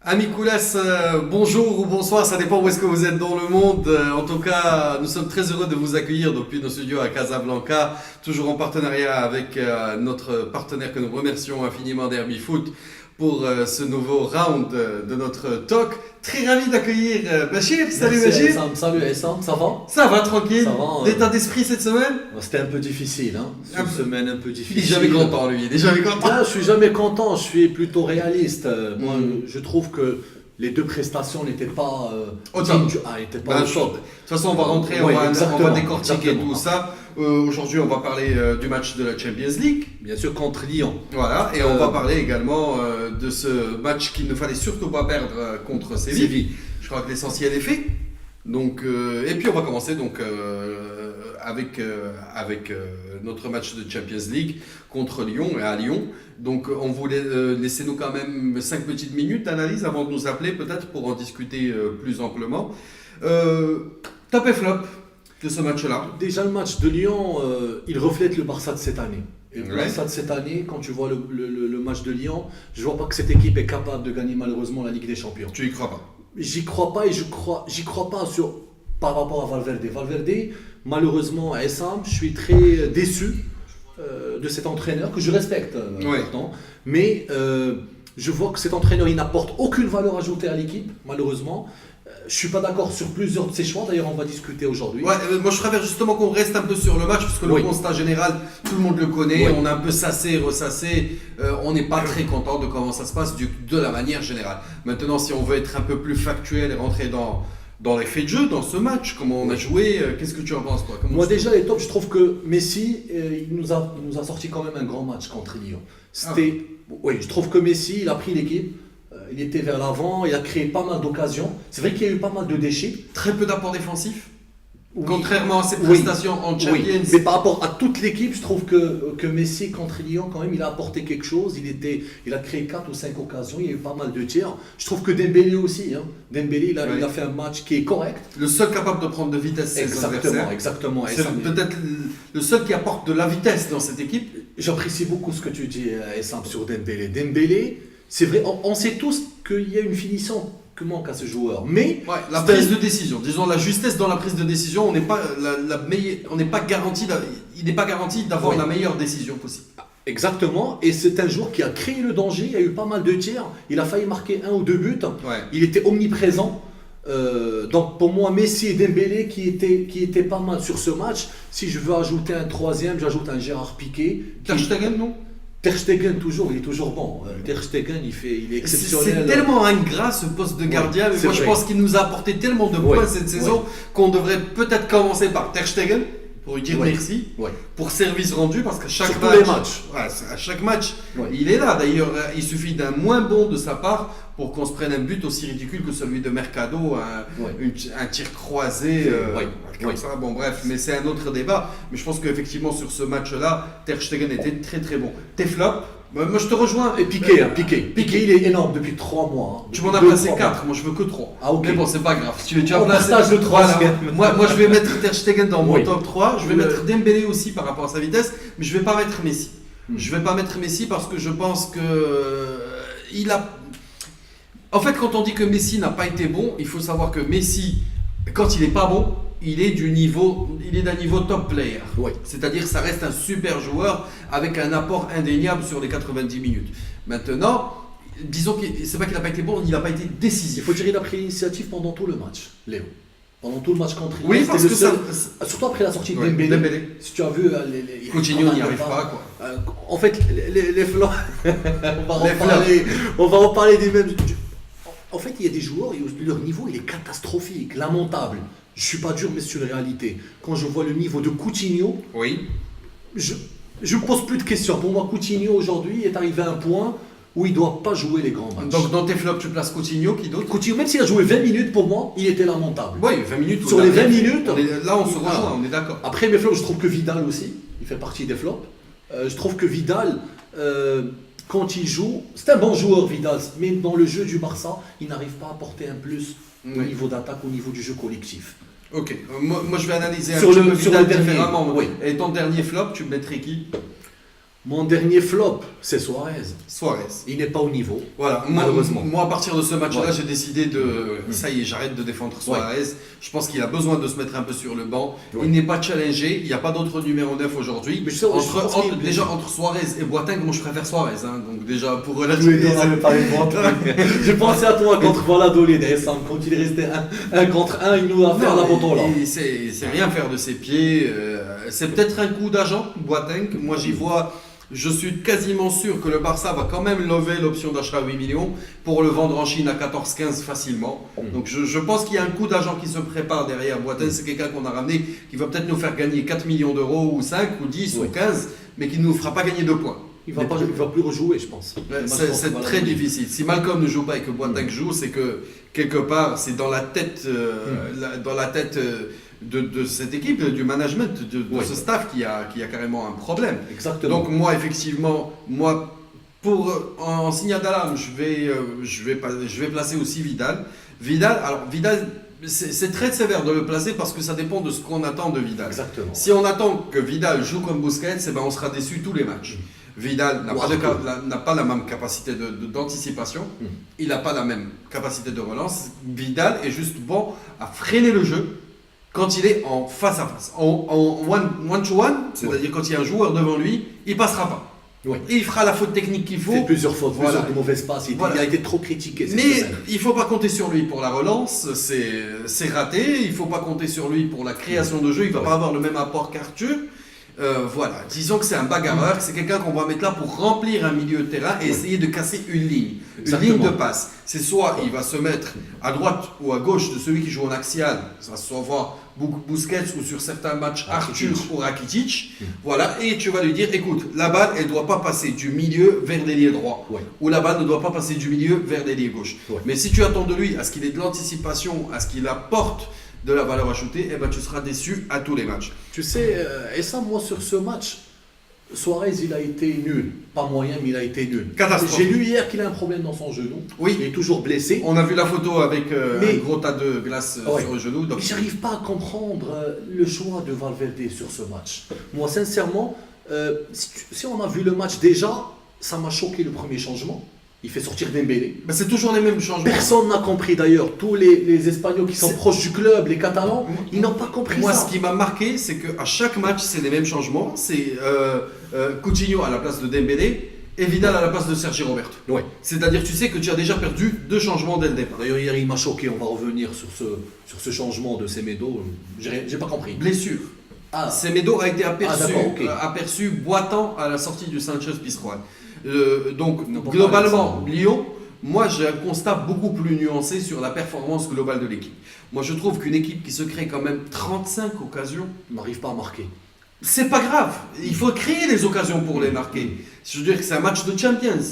Ami Koulas, bonjour ou bonsoir, ça dépend où est-ce que vous êtes dans le monde. En tout cas, nous sommes très heureux de vous accueillir depuis nos studios à Casablanca, toujours en partenariat avec notre partenaire que nous remercions infiniment, Derby Foot, pour ce nouveau round de notre talk. Très ravi d'accueillir Bachir. Salut Merci, Bachir. Essam. Salut Essam, ça va? Ça va, tranquille. Ça va, L'état d'esprit cette semaine? C'était un peu difficile, hein. C'est une semaine un peu Il difficile. est jamais content, lui. Il est jamais content. Ah, je suis jamais content, je suis plutôt réaliste. Moi, Mm. je trouve que les deux prestations n'étaient pas Au top. n'étaient pas au De top. toute façon, on va rentrer, Ouais, on va exactement, décortiquer exactement. tout ça. Aujourd'hui, on va parler du match de la Champions League. Bien sûr contre Lyon. Voilà, et on va parler également de ce match qu'il ne fallait surtout pas perdre contre Séville. Séville. Je crois que l'essentiel est fait. Donc, et puis on va commencer donc avec notre match de Champions League contre Lyon et à Lyon. Donc on voulait laisser-nous quand même 5 petites minutes d'analyse avant de nous appeler peut-être pour en discuter plus amplement. Top et flop de ce match-là. Déjà le match de Lyon, il reflète le Barça de cette année. Et le Ouais. Barça de cette année, quand tu vois le match de Lyon, je vois pas que cette équipe est capable de gagner malheureusement la Ligue des Champions. Tu y crois pas? J'y crois pas et j'y crois pas par rapport à Valverde. Valverde, malheureusement, à Essam, je suis très déçu de cet entraîneur que je respecte Ouais. pourtant. Mais je vois que cet entraîneur, il n'apporte aucune valeur ajoutée à l'équipe, malheureusement. Je suis pas d'accord sur plusieurs de ses choix. D'ailleurs, on va discuter aujourd'hui. Ouais, moi je préfère justement qu'on reste un peu sur le match parce que Oui. le constat général, tout le monde le connaît, Oui. on est un peu sassé, ressassé, on n'est pas très content de comment ça se passe de la manière générale. Maintenant, si on veut être un peu plus factuel et rentrer dans les faits de jeu, dans ce match, comment on a joué, qu'est-ce que tu en penses toi? Moi déjà les tops, je trouve que Messi, il nous a sorti quand même un grand match contre Lyon. C'était, oui, je trouve que Messi, il a pris l'équipe, il était vers l'avant, il a créé pas mal d'occasions. C'est vrai qu'il y a eu pas mal de déchets. Très peu d'apport défensif, Oui. contrairement à ses Oui. prestations en Champions. Oui, mais par rapport à toute l'équipe, je trouve que Messi contre Lyon, quand même, il a apporté quelque chose. Il a créé 4 ou 5 occasions, il y a eu pas mal de tirs. Je trouve que Dembélé aussi, hein. Dembélé, il a fait un match qui est correct. Le seul capable de prendre de vitesse, c'est ses adversaires. Exactement. Et C'est ça, peut-être le seul qui apporte de la vitesse dans cette équipe. j'apprécie beaucoup ce que tu dis, Essam, sur Dembélé. Dembélé, c'est vrai, on sait tous qu'il y a une finition que manque à ce joueur. Mais Ouais, la c'est prise de décision, disons la justesse dans la prise de décision, on n'est pas on n'est pas garanti, il n'est pas garanti d'avoir Oui. la meilleure décision possible. exactement, et c'est un joueur qui a créé le danger. Il y a eu pas mal de tirs. Il a failli marquer 1 ou 2 buts. Ouais. Il était omniprésent. Donc pour moi, Messi et Dembélé qui étaient pas mal sur ce match. Si je veux ajouter un troisième, j'ajoute un Gérard Piqué. Ter Stegen, non? Ter Stegen toujours, il est toujours bon. Ter Stegen, il est exceptionnel. C'est tellement ingrat ce poste de gardien, mais c'est moi je vrai. pense qu'il nous a apporté tellement de points Ouais, cette saison qu'on devrait peut-être commencer par Ter Stegen pour lui dire Ouais. merci, Ouais. pour service rendu, parce qu'à chaque Sur tous match, les matchs. ouais, à chaque match, Ouais. il est là. D'ailleurs, il suffit d'un moins bon de sa part pour qu'on se prenne un but aussi ridicule que celui de Mercado, Ouais. un tir croisé, Ouais. comme Ouais. ça. Bon, bref, mais c'est un autre débat. Mais je pense qu'effectivement, sur ce match-là, Ter Stegen était très très bon. Tes flops, moi je te rejoins. Et Piqué, Piqué, il est énorme depuis 3 mois. hein. Tu Depuis m'en as deux, placé 3 4, mois. moi je veux que 3. Ah, ok. Mais bon, c'est pas grave. Tu as On placé partage le troisième. Moi je vais mettre Ter Stegen dans mon Oui. top 3. Je vais Le- mettre Dembélé aussi par rapport à sa vitesse, mais je vais pas mettre Messi. Hmm. Je vais pas mettre Messi parce que je pense que il a. En fait, quand on dit que Messi n'a pas été bon, il faut savoir que Messi, quand il est pas bon, il est d'un niveau top player. Oui. C'est-à-dire, ça reste un super joueur avec un apport indéniable sur les 90 minutes. Maintenant, disons que c'est pas qu'il n'a pas été bon, il n'a pas été Il décisif. faut dire qu'il a pris l'initiative pendant tout le match, Léo. Pendant tout le match contre Lyon. Oui, c'était parce le que seul- ça. Surtout après la sortie de Ouais, Dembélé. Dembélé. Si tu as vu, il Coutinho n'y pas arrive mal de pas, passes. quoi. En fait, les flops, Les on va en parler des mêmes. En fait, il y a des joueurs, leur niveau il est catastrophique, lamentable. Je suis pas dur, mais c'est une réalité. Quand je vois le niveau de Coutinho, Oui. je me pose plus de questions. Pour moi, Coutinho aujourd'hui est arrivé à un point où il doit pas jouer les grands matchs. Donc dans tes flops, tu places Coutinho, qui d'autre? Coutinho, même s'il a joué 20 minutes, pour moi, il était lamentable. Oui, 20 minutes. Sur on a les rien 20 fait. minutes, Là, on se voilà. rejoint, on est d'accord. Après mes flops, je trouve que Vidal aussi, il fait partie des flops. Je trouve que Vidal, quand il joue, c'est un bon joueur Vidal, mais dans le jeu du Barça, il n'arrive pas à apporter un plus au Oui. niveau d'attaque, au niveau du jeu collectif. Ok, moi je vais analyser un Sur petit le- peu sur Vidal le dernier, différemment. oui. Et ton dernier flop, tu me mettrais qui? Mon dernier flop, c'est Suarez. Suarez. Il n'est pas au niveau. Voilà, Malheureusement. Moi, à partir de ce match-là, Ouais. j'ai décidé de. Ça y est, j'arrête de défendre Suarez. Je pense qu'il a besoin de se mettre un peu sur le banc. Ouais. Il n'est pas challengé. Il n'y a pas d'autre numéro 9 aujourd'hui. Mais je pense qu'il est Déjà, entre Suarez et Boateng, moi je préfère Suarez. Hein. Donc, déjà, pour Oui, on avait parlé de moi. J'ai pensé à toi contre Valladolid, Essam. Quand il restait un contre un, il nous a fait la moto là. Il sait rien faire de ses pieds. C'est peut-être un coup d'agent, Boateng. Moi, j'y vois. Je suis quasiment sûr que le Barça va quand même lever l'option d'achat à 8 millions pour le vendre en Chine à 14-15 facilement. Donc je pense qu'il y a un coup d'agent qui se prépare derrière. Boateng, c'est quelqu'un qu'on a ramené qui va peut-être nous faire gagner 4 millions d'euros ou 5 ou 10 ou 15, mais qui ne nous fera pas gagner 2 points. Il va plus rejouer, je pense. C'est très difficile. Si Malcolm ne joue pas et que Boateng joue, c'est que quelque part, c'est dans la tête, de cette équipe, du management, de ce staff qui a carrément un problème. Exactement. Donc moi, effectivement, en signal d'alarme, je vais placer aussi Vidal. Vidal, c'est très sévère de le placer parce que ça dépend de ce qu'on attend de Vidal. Exactement. Si on attend que Vidal joue comme Busquets, eh ben on sera déçu tous les matchs. Vidal n'a pas la même capacité d'anticipation, il n'a pas la même capacité de relance. Vidal est juste bon à freiner le jeu quand il est en face à face, en one-to-one, c'est-à-dire quand il y a un joueur devant lui, il passera pas. Oui. Il fera la faute technique qu'il faut. Il fait plusieurs fautes, Voilà. plusieurs de mauvaises passes. Il a été trop critiqué cette Mais semaine. il ne faut pas compter sur lui pour la relance, c'est raté. Il ne faut pas compter sur lui pour la création de jeu, il ne va pas avoir le même apport qu'Arthur. Voilà, disons que c'est un bagarreur, c'est quelqu'un qu'on va mettre là pour remplir un milieu de terrain et essayer de casser une ligne. Exactement. Une ligne de passe. C'est soit il va se mettre à droite ou à gauche de celui qui joue en axial, ça va soit voir Busquets ou sur certains matchs Arthur ou Rakitic. Voilà, et tu vas lui dire, écoute, la balle elle ne doit pas passer du milieu vers l'ailier droit. Ouais. Ou la balle ne doit pas passer du milieu vers l'ailier gauche. Ouais. Mais si tu attends de lui à ce qu'il ait de l'anticipation, à ce qu'il apporte de la valeur ajoutée, eh ben, tu seras déçu à tous les matchs. Tu sais, et ça, moi, sur ce match, Suarez, il a été nul. Pas moyen, mais il a été nul. Catastrophe. J'ai lu hier qu'il a un problème dans son genou. Oui. Il est toujours blessé. On a vu la photo avec Mais- un gros tas de glace sur le genou. Donc... Mais j'arrive pas à comprendre le choix de Valverde sur ce match. Moi, sincèrement, si on a vu le match déjà, ça m'a choqué le premier changement. Il fait sortir Dembélé. Ben, c'est toujours les mêmes changements. Personne n'a compris d'ailleurs. Tous les Espagnols qui sont C'est- proches du club, les Catalans, ils n'ont pas compris Moi, ça. ce qui m'a marqué, c'est qu'à chaque match, c'est les mêmes changements. C'est Coutinho à la place de Dembélé et Vidal à la place de Sergi Roberto. Ouais. C'est-à-dire, tu sais que tu as déjà perdu 2 changements dès le départ. D'ailleurs, hier, il m'a choqué. On va revenir sur ce changement de Semedo. J'ai pas compris. Blessure. Ah, Semedo a été d'accord, ok. aperçu boitant à la sortie du Sanchez Pizjuan. Donc, Non, pas globalement, parler de Lyon, moi j'ai un constat beaucoup plus nuancé sur la performance globale de l'équipe. Moi je trouve qu'une équipe qui se crée quand même 35 occasions, il n'arrive pas à marquer. c'est pas grave. Il faut créer les occasions pour les marquer. Je veux dire que c'est un match de Champions.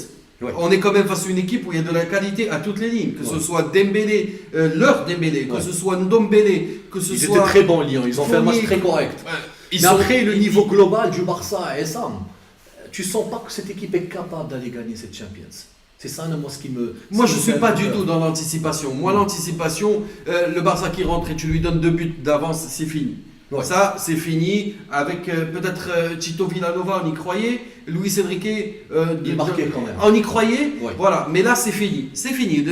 Ouais. On est quand même face à une équipe où il y a de la qualité à toutes les lignes. Que ce soit Dembélé, leur Dembélé, que ce soit Ndombélé, que ce Ils soit... étaient très bons, Lyon. Ils ont fait un match Fournier. très correct. Ils Mais sont- après, le niveau global du Barça et Sam, tu sens pas que cette équipe est capable d'aller gagner cette Champions. C'est ça, moi, ce qui me... Moi, ce je qui suis me pas fait du peur. tout dans l'anticipation. Moi, l'anticipation, le Barça qui rentre et tu lui donnes 2 buts d'avance, c'est fini. Ouais. Ça, c'est fini. Avec peut-être Tito Villanova, on y croyait. Luis Enrique, Il marquait quand même. on y croyait. Ouais. Voilà. Mais là, c'est fini. C'est fini.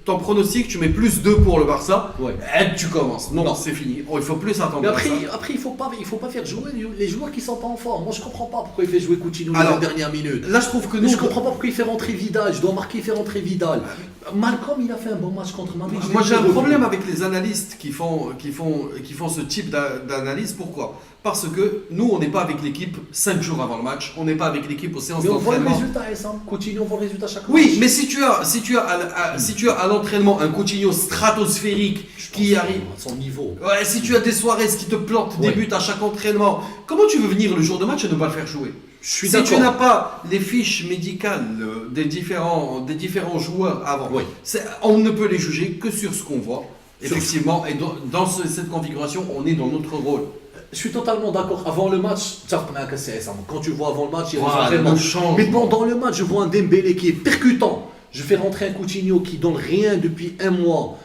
Ton pronostic, tu mets plus 2 pour le Barça. Ouais. Et tu commences. Non, Non. c'est fini. Oh, il faut plus attendre Mais à après, ça. il faut pas faire jouer les joueurs qui sont pas en forme. Moi, je comprends pas pourquoi il fait jouer Coutinho Alors, dans la dernière minute. Là, je trouve que nous... Je comprends pas pourquoi il fait rentrer Vidal. Je dois marquer, il fait rentrer Vidal. Malcolm, il a fait un bon match contre Madrid. Je Moi l'ai j'ai un revu. problème avec les analystes qui font ce type d'analyse. Pourquoi? Parce que nous, on n'est pas avec l'équipe 5 jours avant le match, on n'est pas avec l'équipe aux séances Mais on voit le d'entraînement. résultat, Essam. Coutinho, on voit le résultat chaque match. Oui, mais si tu as à l'entraînement un Coutinho stratosphérique qui arrive... À son niveau. Ouais, si tu as des Suarez qui te plantent des Ouais. buts à chaque entraînement, comment tu veux venir le jour de match et ne pas le faire jouer? Je suis Si tu d'accord. n'as pas les fiches médicales des différents joueurs avant, Oui. on ne peut les juger que sur ce qu'on voit. Sur- Effectivement, et dans cette configuration, on est dans notre rôle. Je suis totalement d'accord. Avant le match, quand tu vois avant le match, il y a des Voilà, entraînements. le changement. Mais pendant le match, je vois un Dembélé qui est percutant. Je fais rentrer un Coutinho qui donne rien depuis un mois.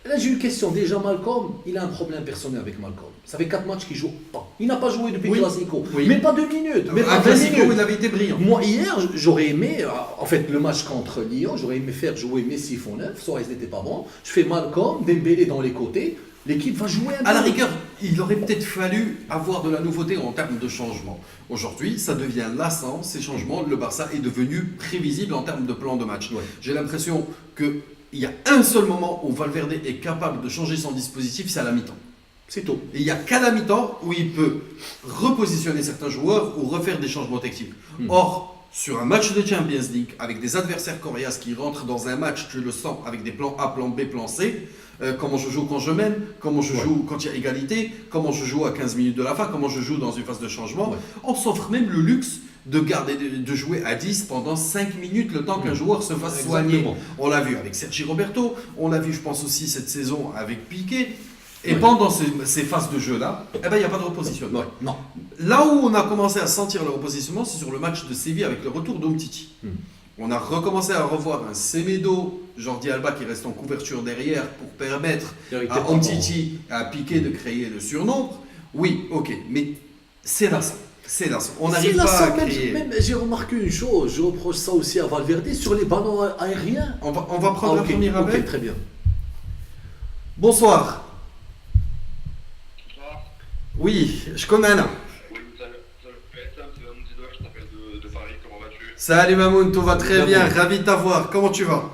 Là, j'ai une question. Déjà, Malcolm, il a un problème personnel avec Malcolm. Ça fait 4 matchs qu'il joue pas. Il n'a pas joué depuis le Classico. Oui. Même pas 2 minutes. Même pas 20 Classico, minutes. il avait été brillant. Moi, hier, j'aurais aimé, en fait, le match contre Lyon, j'aurais aimé faire jouer Messi faux neuf. Suarez n'était pas bon. Je fais Malcolm, Dembélé dans les côtés. L'équipe va jouer un peu. À la rigueur, il aurait peut-être fallu avoir de la nouveauté en termes de changement. Aujourd'hui, ça devient lassant, ces changements. Le Barça est devenu prévisible en termes de plan de match. Ouais. J'ai l'impression qu'il y a un seul moment où Valverde est capable de changer son dispositif, c'est à la mi-temps. C'est tout. Et il n'y a qu'à la mi-temps où il peut repositionner certains joueurs ou refaire des changements tactiques. Or, sur un match de Champions League, avec des adversaires coriaces qui rentrent dans un match, tu le sens, avec des plans A, plan B, plan C, comment je joue quand je mène, comment je joue quand il y a égalité, comment je joue à 15 minutes de la fin, comment je joue dans une phase de changement. On s'offre même le luxe de garder, de jouer à 10 pendant 5 minutes le temps qu'un joueur se fasse soigner. On l'a vu avec Sergi Roberto, on l'a vu je pense aussi cette saison avec Piqué. Et pendant ces phases de jeu-là, eh ben, il n'y a pas de repositionnement. Non. Là où on a commencé à sentir le repositionnement, c'est sur le match de Séville avec le retour d'Umtiti. On a recommencé à revoir un Semedo, Jordi Alba qui reste en couverture derrière pour permettre à Umtiti, à Piqué de créer le surnombre. Oui, ok, mais c'est lassant. C'est lassant. On n'arrive pas à créer. Même, j'ai remarqué une chose, je reproche ça aussi à Valverde, sur les ballons aériens. On va prendre un premier appel. Ok, très bien. Bonsoir. Oui, je connais Anna. Oui, salut, c'est Mamoun Zidoua, je t'appelle de Paris, comment vas-tu? Salut Mamoun, tout va très bien, ravi de t'avoir. Comment tu vas?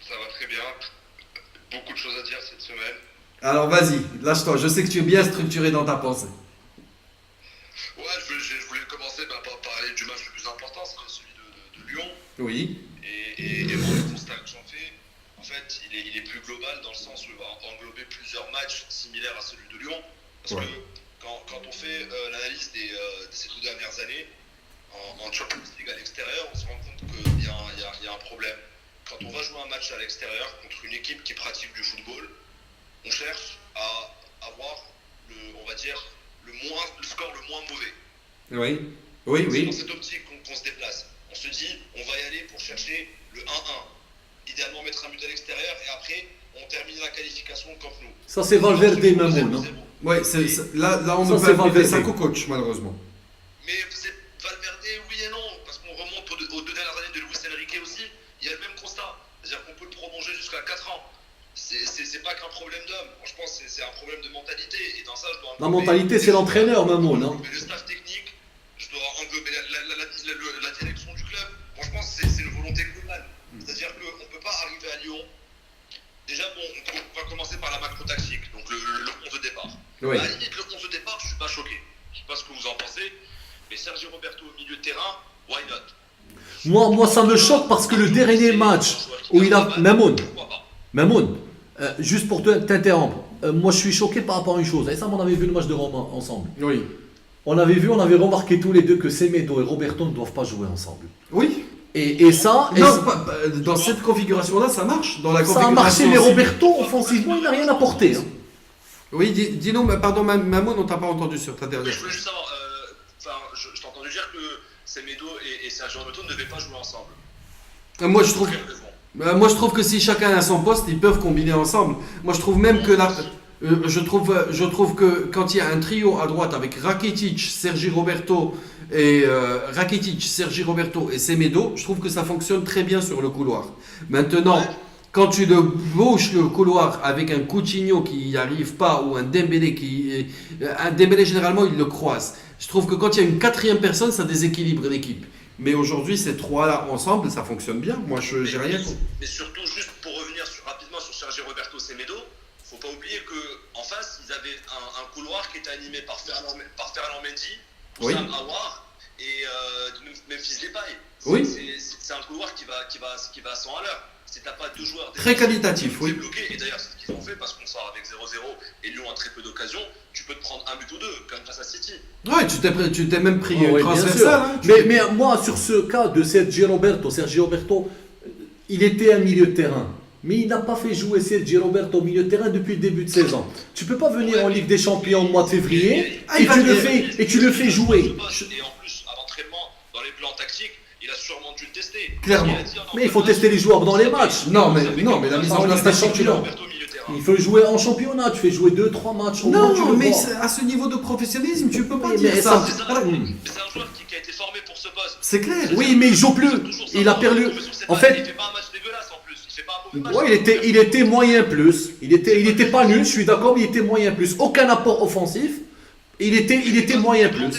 Ça va très bien, beaucoup de choses à dire cette semaine. Alors vas-y, lâche-toi, je sais que tu es bien structuré dans ta pensée. Ouais, je voulais commencer par parler du match le plus important, c'est celui de Lyon. Oui. Et moi, le constat que j'en fais, en fait, il est plus global dans le sens où il va englober plusieurs matchs similaires à celui de Lyon. Parce que quand on fait l'analyse de ces 2 dernières années, en Champions League à l'extérieur, on se rend compte qu'il y a un problème. Quand on va jouer un match à l'extérieur contre une équipe qui pratique du football, on cherche à avoir on va dire, le score le moins mauvais. Oui. C'est dans cette optique qu'on se déplace. On se dit, on va y aller pour chercher le 1-1. Idéalement mettre un but à l'extérieur et après, on termine la qualification contre nous. Ça, c'est Valverde, Mamoun, non? Ouais, là on ne peut pas appeler ça co-coach, malheureusement. Mais c'est Valverde, oui et non, parce qu'on remonte aux 2 dernières années de Luis Enrique aussi, il y a le même constat. C'est-à-dire qu'on peut le prolonger jusqu'à 4 ans. C'est pas qu'un problème d'homme, je pense que c'est un problème de mentalité. Et dans ça, je dois la mentalité, c'est l'entraîneur, Mamoun, non? Mais le staff technique, je dois englober la direction du club. Moi, je pense que c'est une volonté globale. C'est-à-dire qu'on ne peut pas arriver à Lyon. Déjà, on va commencer par la macro-tactique, donc le 11 de départ. Oui. À la limite, le 11 de départ, je ne suis pas choqué. Je ne sais pas ce que vous en pensez, mais Sergi Roberto au milieu de terrain, why not? Moi, ça me choque parce que le dernier match où il a... Mamoun, juste pour t'interrompre, moi je suis choqué par rapport à une chose. Et ça, on avait vu le match de Rome ensemble. Oui. On avait remarqué tous les deux que Semedo et Roberto ne doivent pas jouer ensemble. Oui. Et ça... Dans cette configuration-là, ça marche. Dans la ça a marché, mais Roberto, offensivement, il n'a rien apporté. Hein. Oui, dis-nous, pardon, Mamoun, on t'a pas entendu sur ta dernière. Je voulais juste savoir, je t'ai entendu dire que Semedo et Sergio Roberto ne devaient pas jouer ensemble. Moi, je trouve que si chacun a son poste, ils peuvent combiner ensemble. Moi, je trouve même que là, je trouve que quand il y a un trio à droite avec Rakitic, Sergi Roberto et Semedo, je trouve que ça fonctionne très bien sur le couloir. Maintenant, quand tu bouches le couloir avec un Coutinho qui n'y arrive pas ou un Dembélé un Dembélé généralement il le croise. Je trouve que quand il y a une 4e personne, ça déséquilibre l'équipe. Mais aujourd'hui, ces 3-là ensemble, ça fonctionne bien. Moi, j'ai rien contre. Mais surtout, juste pour revenir rapidement sur Sergi Roberto Semedo, faut pas oublier qu'en face, ils avaient un couloir qui était animé par Ferland Mendy, Sam Aouar et Memphis Depay. Oui. C'est un couloir qui va à 100 à l'heure. Si t'as pas 2 joueurs très qualitatifs, oui. Bloqué, et d'ailleurs c'est ce qu'ils ont fait parce qu'on sort avec 0-0 et Lyon a très peu d'occasions, tu peux te prendre un but ou 2 comme face à City. Ouais, tu t'es même pris transversal. Hein, mais moi sur ce cas de Sergi Roberto, il était un milieu de terrain. Mais il n'a pas fait jouer Sergi Roberto au milieu de terrain depuis le début de saison. Tu peux pas venir en Ligue des Champions au mois de février et tu le fais jouer. Et en plus, à l'entraînement, dans les plans tactiques, tactique, il a sûrement dû le tester. Clairement. Mais il faut tester les joueurs dans les matchs. Non, mais la mise en place des championnats. Il faut jouer en championnat, tu fais jouer 2-3 matchs. Au moins, tu Non, le mais vois. à ce niveau de professionnalisme, tu peux pas Oui, dire mais ça. Mais c'est un joueur qui a été formé pour ce poste. C'est clair. Oui, mais il joue plus. Il a perdu. En fait, Il fait pas un match dégueulasse en plus. Il fait pas un mauvais match. ouais, il était moyen plus. Il était pas nul, je suis d'accord, mais il était moyen plus. Aucun apport offensif. Il était moyen plus.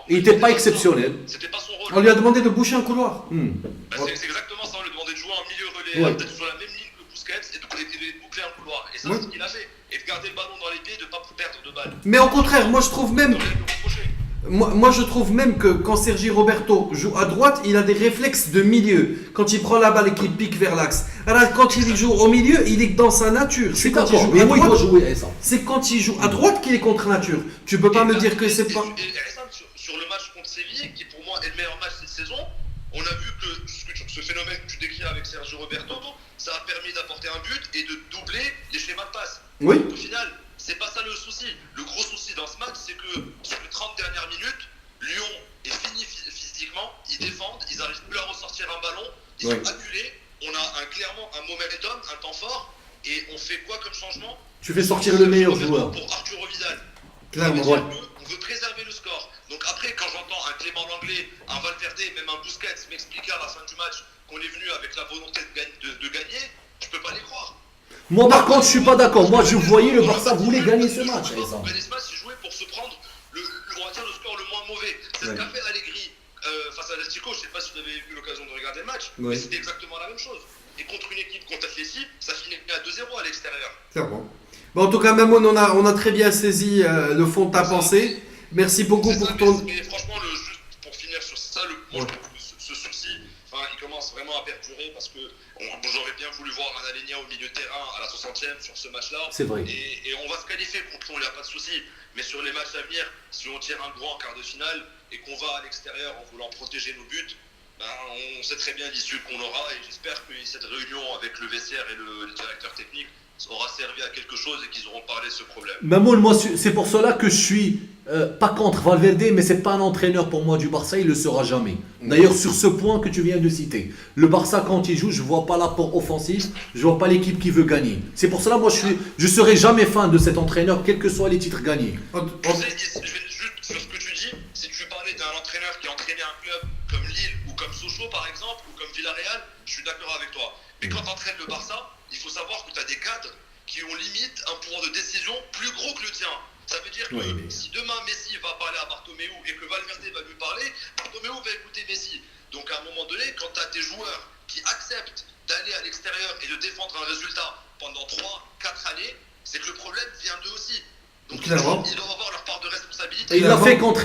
Il n'était pas exceptionnel. C'était pas son rôle. On lui a demandé de boucher un couloir. C'est exactement ça. On lui demandait de jouer en milieu relais, d'être sur la même ligne que Busquets et de boucler un couloir. Et ça, c'est ce qu'il a fait. Et de garder le ballon dans les pieds et de ne pas perdre de balle. Mais au contraire, moi je trouve même. On aurait pu reprocher. Moi, je trouve même que quand Sergi Roberto joue à droite, il a des réflexes de milieu. Quand il prend la balle et qu'il pique vers l'axe. Alors, quand il joue au milieu, il est dans sa nature. Je suis quand il d'accord. joue Mais à moi, il doit droite, jouer ça. c'est quand il joue à droite qu'il est contre nature. Tu peux pas me dire que c'est pas. Et Hassan, sur le match contre Séville, qui pour moi est le meilleur match cette saison, on a vu que ce phénomène que tu décris avec Sergio Roberto, ça a permis d'apporter un but et de doubler les schémas de passe. Oui. Au final, c'est pas ça le souci. Le gros souci dans ce match, c'est que sur les 30 dernières minutes, Lyon est fini physiquement, ils défendent, ils n'arrivent plus à ressortir un ballon, ils sont acculés, on a clairement un momentum, un temps fort, et on fait quoi comme changement? Tu fais sortir le meilleur joueur. Pour Arturo Vidal. Clairement, Ça veut ouais. dire qu'on veut préserver le score. Donc après, quand j'entends un Clément Langlais, un Valverde, même un Busquets m'expliquer à la fin du match qu'on est venu avec la volonté de gagner, je peux pas les croire. Moi, par contre, je suis pas d'accord. Moi, je voyais le Barça voulait gagner ce match. Pour gagner ce match, il jouait pour se prendre on va dire le score le moins mauvais. C'est ce qu'a fait Allegri face à l'Atlético. Je sais pas si vous avez eu l'occasion de regarder le match, mais c'était exactement la même chose. Et contre une équipe contre Atleti, ça finit à 2-0 à l'extérieur. Clairement. Bon, en tout cas, Mamoun, on a très bien saisi le fond de ta pensée. Merci beaucoup pour ton. Mais franchement, juste pour finir sur ça, moi, je trouve que ce souci, il commence vraiment à perdurer parce que j'aurais bien voulu voir un Alenia au milieu de terrain à la 60e sur ce match-là. C'est vrai. Et on va se qualifier contre Lyon, il n'y a pas de souci. Mais sur les matchs à venir, si on tire un gros en quart de finale et qu'on va à l'extérieur en voulant protéger nos buts, on sait très bien l'issue qu'on aura. Et j'espère que cette réunion avec le vestiaire et le directeur technique aura servi à quelque chose et qu'ils auront parlé de ce problème. Mamoun, moi, c'est pour cela que je suis pas contre Valverde, mais c'est pas un entraîneur pour moi du Barça, il le sera jamais. D'ailleurs, sur ce point que tu viens de citer, le Barça quand il joue, je vois pas l'apport offensif, je vois pas l'équipe qui veut gagner. C'est pour cela, moi, je serai jamais fan de cet entraîneur, quels que soient les titres gagnés. Tu sais, je vais juste sur ce que tu dis, si tu parlais d'un entraîneur qui a entraîné un club comme Lille ou comme Sochaux par exemple, ou comme Villarreal, je suis d'accord avec toi. Mais quand tu entraînes le Barça, il faut savoir que tu as des cadres qui ont limite un pouvoir de décision plus gros que le tien. Ça veut dire que si demain Messi va parler à Bartomeu et que Valverde va lui parler, Bartomeu va écouter Messi. Donc à un moment donné, quand tu as tes joueurs qui acceptent d'aller à l'extérieur et de défendre un résultat pendant 3-4 années, c'est que le problème vient d'eux aussi. Donc ils doivent avoir leur part de responsabilité. Et il l'a fait contre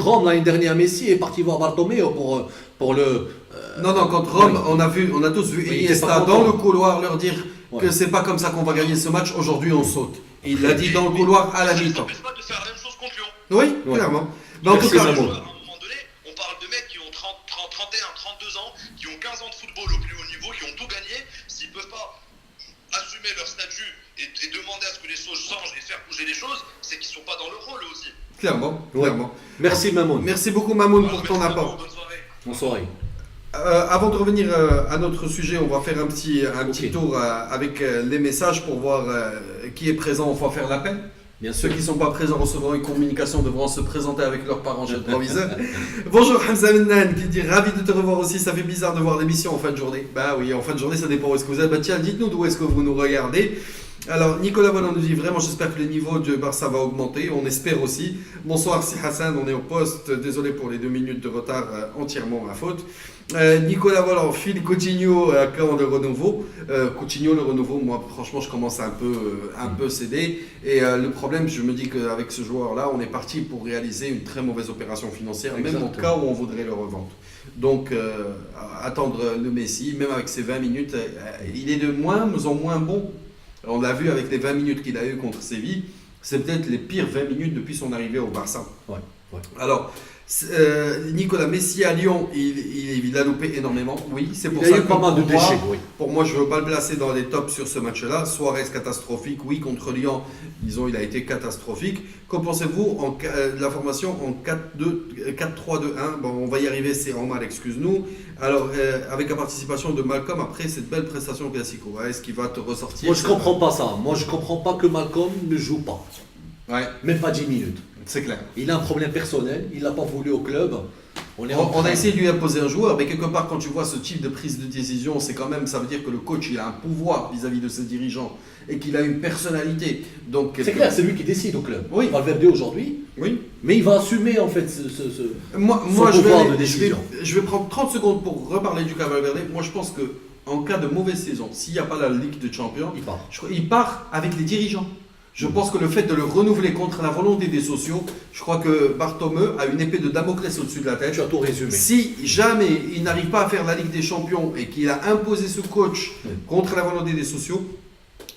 Rome l'année dernière. Messi est parti voir Bartomeu pour le. Non, contre Rome, on a tous vu Iniesta dans le couloir leur dire que c'est pas comme ça qu'on va gagner ce match. Aujourd'hui, on saute. Il l'a dit dans le couloir à la mi-temps. Ça ne pas de faire la même chose contre Lyon. Oui, clairement. Mais en tout cas, À un moment donné, on parle de mecs qui ont 31, 32 ans, qui ont 15 ans de football au plus haut niveau, qui ont tout gagné. S'ils ne peuvent pas assumer leur statut et demander à ce que les choses changent et faire bouger les choses, c'est qu'ils ne sont pas dans le rôle aussi. Clairement. Merci Mamoun. Merci beaucoup Mamoun pour ton apport. Bonne soirée. Bonne soirée. Avant de revenir à notre sujet, on va faire un petit tour avec les messages pour voir qui est présent. On va faire l'appel. Bien Ceux sûr. qui ne sont pas présents recevront une communication, devront se présenter avec leurs parents chez le proviseur. Bonjour Hamza Mennan qui dit ravi de te revoir aussi. Ça fait bizarre de voir l'émission en fin de journée. Bah oui, en fin de journée, ça dépend où est-ce que vous êtes. Bah tiens, dites-nous d'où est-ce que vous nous regardez. Alors, Nicolas Volant nous dit vraiment, j'espère que le niveau de Barça va augmenter. On espère aussi. Bonsoir, c'est Hassan, on est au poste. Désolé pour les 2 minutes de retard, entièrement ma faute. Nicolas Volant, Phil Coutinho, quand le renouveau. Coutinho, le renouveau, moi, franchement, je commence à un peu céder. Et le problème, je me dis qu'avec ce joueur-là, on est parti pour réaliser une très mauvaise opération financière, Exactement. même au cas où on voudrait le revendre. Donc, attendre le Messi, même avec ses 20 minutes, il est de moins en moins bon. On l'a vu avec les 20 minutes qu'il a eu contre Séville, c'est peut-être les pires 20 minutes depuis son arrivée au Barça. Ouais. Alors, Nicolas Messi à Lyon, il a loupé énormément. Oui, c'est pour Il y ça a eu que pas mal de pour moi- déchets, oui. Pour moi, je ne veux pas le placer dans les tops sur ce match-là. Suarez catastrophique, oui, contre Lyon, disons, il a été catastrophique. Qu'en pensez-vous de la formation en 4-3-2-1? Bon, on va y arriver, c'est en mal, excuse-nous. Alors, avec la participation de Malcolm, après cette belle prestation au Classico, est-ce qu'il va te ressortir? Moi, je comprends pas ça. Moi, je comprends pas que Malcolm ne joue pas. Ouais, Même pas 10 minutes. c'est clair. Il a un problème personnel, il l'a pas voulu au club. On a essayé de lui imposer un joueur, mais quelque part, quand tu vois ce type de prise de décision, c'est quand même, ça veut dire que le coach, il a un pouvoir vis-à-vis de ses dirigeants et qu'il a une personnalité. Donc, C'est clair, c'est lui qui décide au club. Oui. Valverde aujourd'hui, Oui. mais il va assumer en fait Moi, son je pouvoir de vais, décision. je vais prendre 30 secondes pour reparler du Valverde. Moi, je pense que en cas de mauvaise saison, s'il n'y a pas la Ligue de Champions, Il part. il part avec les dirigeants. Je pense que le fait de le renouveler contre la volonté des sociaux, je crois que Bartomeu a une épée de Damoclès au-dessus de la tête. Tu as tout résumé. Si jamais il n'arrive pas à faire la Ligue des Champions et qu'il a imposé ce coach contre la volonté des sociaux,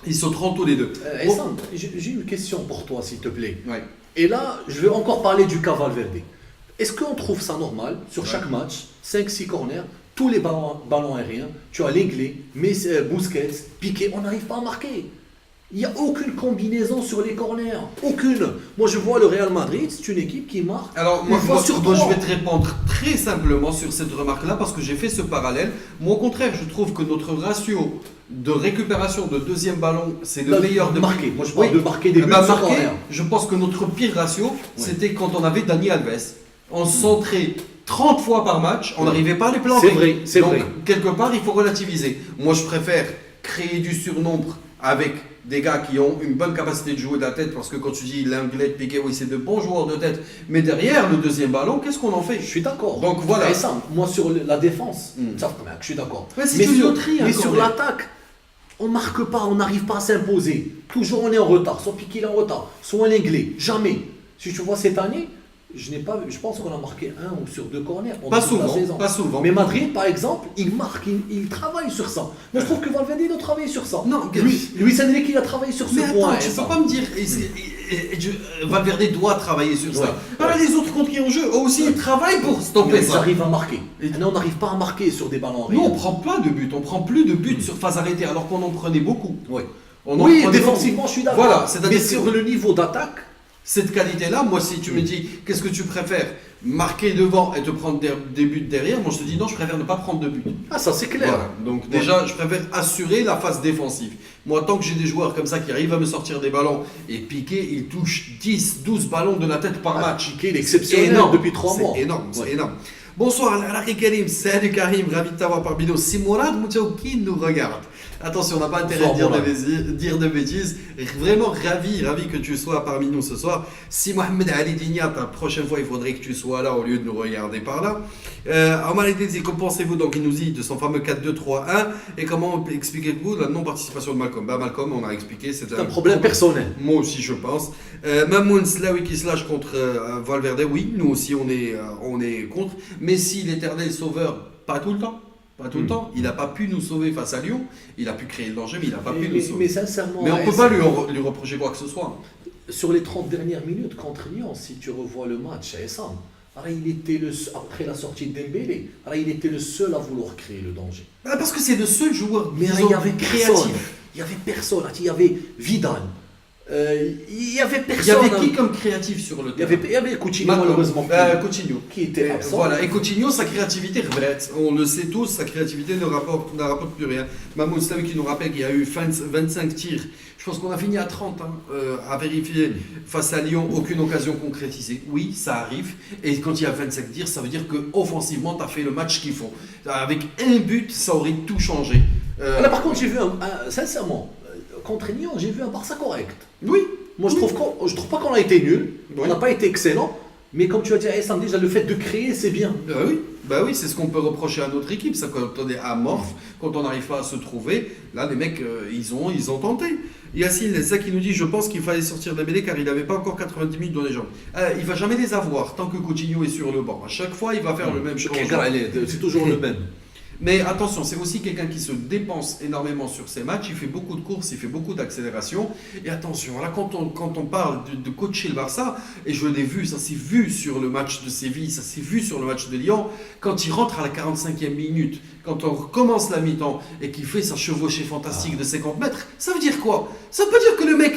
ils sauteront tous les deux. Essam, j'ai une question pour toi, s'il te plaît. Ouais. Et là, je vais encore parler du cas Valverde. Est-ce qu'on trouve ça normal, sur chaque match, 5-6 corners, tous les ballons aériens, tu as Lenglet, Busquets, Piqué, on n'arrive pas à marquer. Il n'y a aucune combinaison sur les corners. Aucune. Moi, je vois le Real Madrid, c'est une équipe qui marque. Alors, une fois sur moi, je trois. vais te répondre très simplement sur cette remarque-là parce que j'ai fait ce parallèle. Moi, au contraire, je trouve que notre ratio de récupération de deuxième ballon, c'est le Là, meilleur de marquer. Moi, je parle Oui. de marquer des buts Bah, sur marquer, corner. je pense que notre pire ratio, c'était quand on avait Dani Alves. On centrait 30 fois par match, on n'arrivait pas à les planter. C'est vrai, c'est Donc, vrai. quelque part, il faut relativiser. Moi, je préfère créer du surnombre avec des gars qui ont une bonne capacité de jouer de la tête, parce que quand tu dis Lenglet, Piqué, oui, c'est de bons joueurs de tête, mais derrière le deuxième ballon, qu'est-ce qu'on en fait? Je suis d'accord. Donc, voilà. Et ça, moi sur la défense, Mm. ça, je suis d'accord. Ouais, c'est une loterie, hein, mais quand sur même. l'attaque, on marque pas, on n'arrive pas à s'imposer. Toujours on est en retard. Soit Piqué il est en retard, soit un Lenglet. Jamais. Si tu vois cette année, je pense qu'on a marqué un ou sur deux corners. pendant Pas toute la souvent, saison. pas souvent. Mais Madrid, par exemple, il marque, il travaille sur ça. Moi, je trouve que Valverde il a travaillé sur ça. Non, Luis Enrique il a travaillé sur ce Mais point. attends, tu et peux ça. pas me dire, Valverde doit travailler sur ça. Alors, les autres contre qui on joue, eux aussi, ils travaillent pour stopper Ils ça. arrivent à marquer. Et- Nous, on n'arrive pas à marquer sur des ballons Nous, on aériens. prend pas de buts, on prend plus de buts sur phase arrêtée, alors qu'on en prenait beaucoup. Ouais. On en Oui, prenait défensivement, beaucoup. je suis d'accord. Voilà, c'est-à-dire mais que- sur le niveau d'attaque, Cette qualité-là, moi, si tu me dis, qu'est-ce que tu préfères? Marquer devant et te prendre des buts derrière, moi, je te dis non, je préfère ne pas prendre de buts. ah, ça c'est clair. Voilà. Donc déjà, je préfère assurer la phase défensive. Moi, tant que j'ai des joueurs comme ça qui arrivent à me sortir des ballons, et Piqué, il touche 10, 12 ballons de la tête par match. Piqué, il est exceptionnel Énorme. depuis 3 mois. C'est énorme, c'est Ouais. énorme. Bonsoir, Al-Araki Karim, salut Karim, ravi de t'avoir parmi nous. Si Mourad Moutchaoukine nous regarde. Attention, on n'a pas intérêt Bonsoir, à dire de bêtises. Vraiment ravi que tu sois parmi nous ce soir. Si Mohamed Ali Dignat, la prochaine fois, il faudrait que tu sois là au lieu de nous regarder par là. Omar Edezi, que pensez-vous donc, il nous dit, de son fameux 4-2-3-1 et comment expliquez-vous la non-participation de Malcolm? Malcolm, on a expliqué, c'est C'est un problème personnel. Moi aussi, je pense. Mamoun Slawi qui se lâche contre Valverde, oui, nous aussi, on est contre. Messi, l'éternel sauveur, pas tout le temps. Pas tout le temps. Il n'a pas pu nous sauver face à Lyon. Il a pu créer le danger, mais il n'a pas pu nous Mais sauver. sincèrement, Mais on ne peut et pas ça- lui reprocher quoi que ce soit. sur les 30 dernières minutes contre Lyon, si tu revois le match à Essam, il était après la sortie de Dembélé, il était le seul à vouloir créer le danger. Parce que c'est le seul joueur Mais disons, il y avait personne. créatif. Il y avait personne. Il y avait Vidal. Il y avait Il y personne. avait qui comme créatif sur le Il y terrain? avait Coutinho Malcolm. malheureusement Coutinho. qui était absent. Voilà, et Coutinho, sa créativité, on le sait tous, sa créativité ne rapporte plus rien. Mahmoud Slawi qui nous rappelle qu'il y a eu 25 tirs. Je pense qu'on a fini à 30, à vérifier. Face à Lyon, aucune occasion concrétisée. Oui, ça arrive. Et quand il y a 25 tirs, ça veut dire qu'offensivement, tu as fait le match qu'il faut. Avec un but, ça aurait tout changé. Là, par contre, j'ai vu, sincèrement, contre Lyon, j'ai vu un Barça correct. Oui. Moi, je trouve pas qu'on a été nul. Oui. On n'a pas été excellent. Mais comme tu as dit, Essam, déjà, le fait de créer, c'est bien. Bah oui, c'est ce qu'on peut reprocher à notre équipe. Ça, quand on est amorphe, quand on n'arrive pas à se trouver, là, les mecs, ils ont tenté. Yacine, c'est ça qui nous dit, je pense qu'il fallait sortir Dembélé car il n'avait pas encore 90 minutes dans les jambes. Il va jamais les avoir tant que Coutinho est sur le banc. À chaque fois, il va faire le même changement. C'est toujours le même. Mais attention, c'est aussi quelqu'un qui se dépense énormément sur ses matchs. Il fait beaucoup de courses, il fait beaucoup d'accélération. Et attention, là, quand on parle de coacher le Barça, et je l'ai vu, ça s'est vu sur le match de Séville, ça s'est vu sur le match de Lyon, quand il rentre à la 45e minute, quand on recommence la mi-temps et qu'il fait sa chevauchée fantastique de 50 mètres, ça veut dire quoi? Ça veut dire que le mec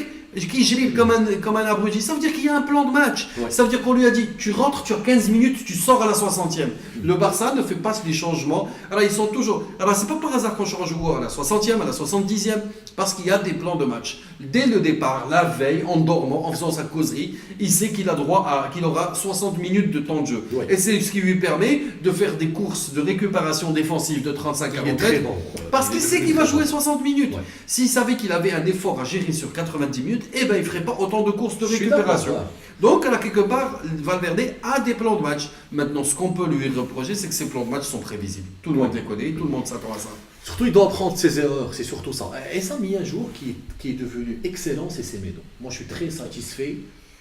qui gélait comme un abruti, ça veut dire qu'il y a un plan de match. Ouais. Ça veut dire qu'on lui a dit, tu rentres, tu as 15 minutes, tu sors à la 60e. Le Barça ne fait pas les changements. Alors ils sont toujours... Alors c'est pas par hasard qu'on change joueur à la 60e, à la 70e, parce qu'il y a des plans de match. Dès le départ, la veille, en dormant, en faisant sa causerie, il sait qu'il a droit à, qu'il aura 60 minutes de temps de jeu. Ouais. Et c'est ce qui lui permet de faire des courses de récupération défensive de 35 à 40 mètres. bon. Parce qu'il sait qu'il va jouer 60 minutes. Ouais. S'il savait qu'il avait un effort à gérer sur 90 minutes, eh ben il ne ferait pas autant de courses de Je suis récupération. d'accord, Donc, là, quelque part, Valverde a des plans de match. Maintenant, ce qu'on peut lui reprocher, c'est que ces plans de match sont prévisibles. Tout le monde les connaît, tout le monde s'attend à ça. Surtout, il doit apprendre ses erreurs, c'est surtout ça. Et ça a mis un jour qui est devenu excellent, c'est Semedo. Moi, je suis très satisfait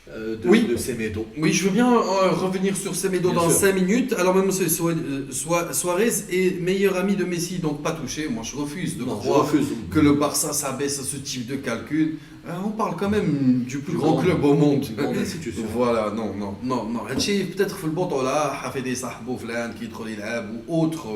de Semedo. Oui, je veux bien revenir sur Semedo Bien dans sûr. 5 minutes. Alors, même Suarez est meilleur ami de Messi, donc pas touché. Moi, je refuse de Non, je croire refuse. que le Barça s'abaisse à ce type de calcul. On parle quand même du plus grand club au monde. Une grande institution. Voilà, non. هادشي peut-être في البطولة حفيدي صاحبه فلان qui يدخل يلعب ou autre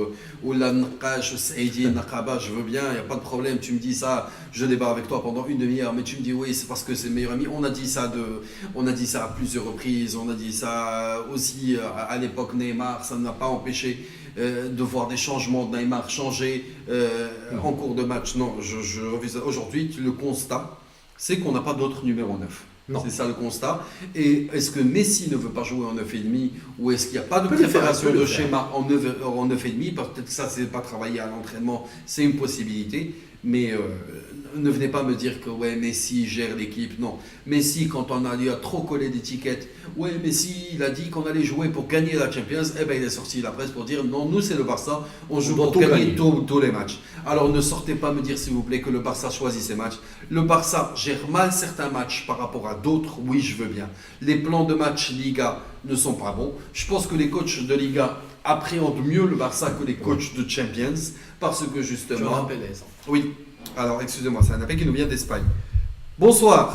ولا النقاش السعيدي النقابة, je veux bien, il n'y a pas de problème, tu me dis ça, je débat avec toi pendant une demi-heure, mais tu me dis oui, c'est parce que c'est le meilleur ami. On a dit ça à plusieurs reprises, on a dit ça aussi à l'époque Neymar, ça ne n'a pas empêché de voir des changements de Neymar changer en cours de match. Non, je refuse. Aujourd'hui, le constat, c'est qu'on n'a pas d'autre numéro 9. Non. C'est ça le constat. Et est-ce que Messi ne veut pas jouer en 9,5 ou est-ce qu'il n'y a pas de Peut le faire, préparation peut le de faire. schéma en 9,5? Peut-être que ça, c'est pas travaillé à l'entraînement, c'est une possibilité. Mais ne venez pas me dire que ouais, Messi gère l'équipe. Non. Messi, quand lui a trop collé d'étiquettes, ouais, Messi, il a dit qu'on allait jouer pour gagner la Champions, eh ben, il est sorti la presse pour dire non, nous c'est le Barça, on joue doit pour tout gagner gagner. tous les matchs. Alors ne sortez pas me dire s'il vous plaît que le Barça choisit ses matchs. Le Barça gère mal certains matchs par rapport à d'autres, oui, je veux bien. Les plans de match Liga ne sont pas bons. Je pense que les coachs de Liga appréhendent mieux le Barça que les coachs de Champions parce que Je me justement... rappelle ça. Oui, alors excusez-moi, c'est un appel qui nous vient d'Espagne. Bonsoir.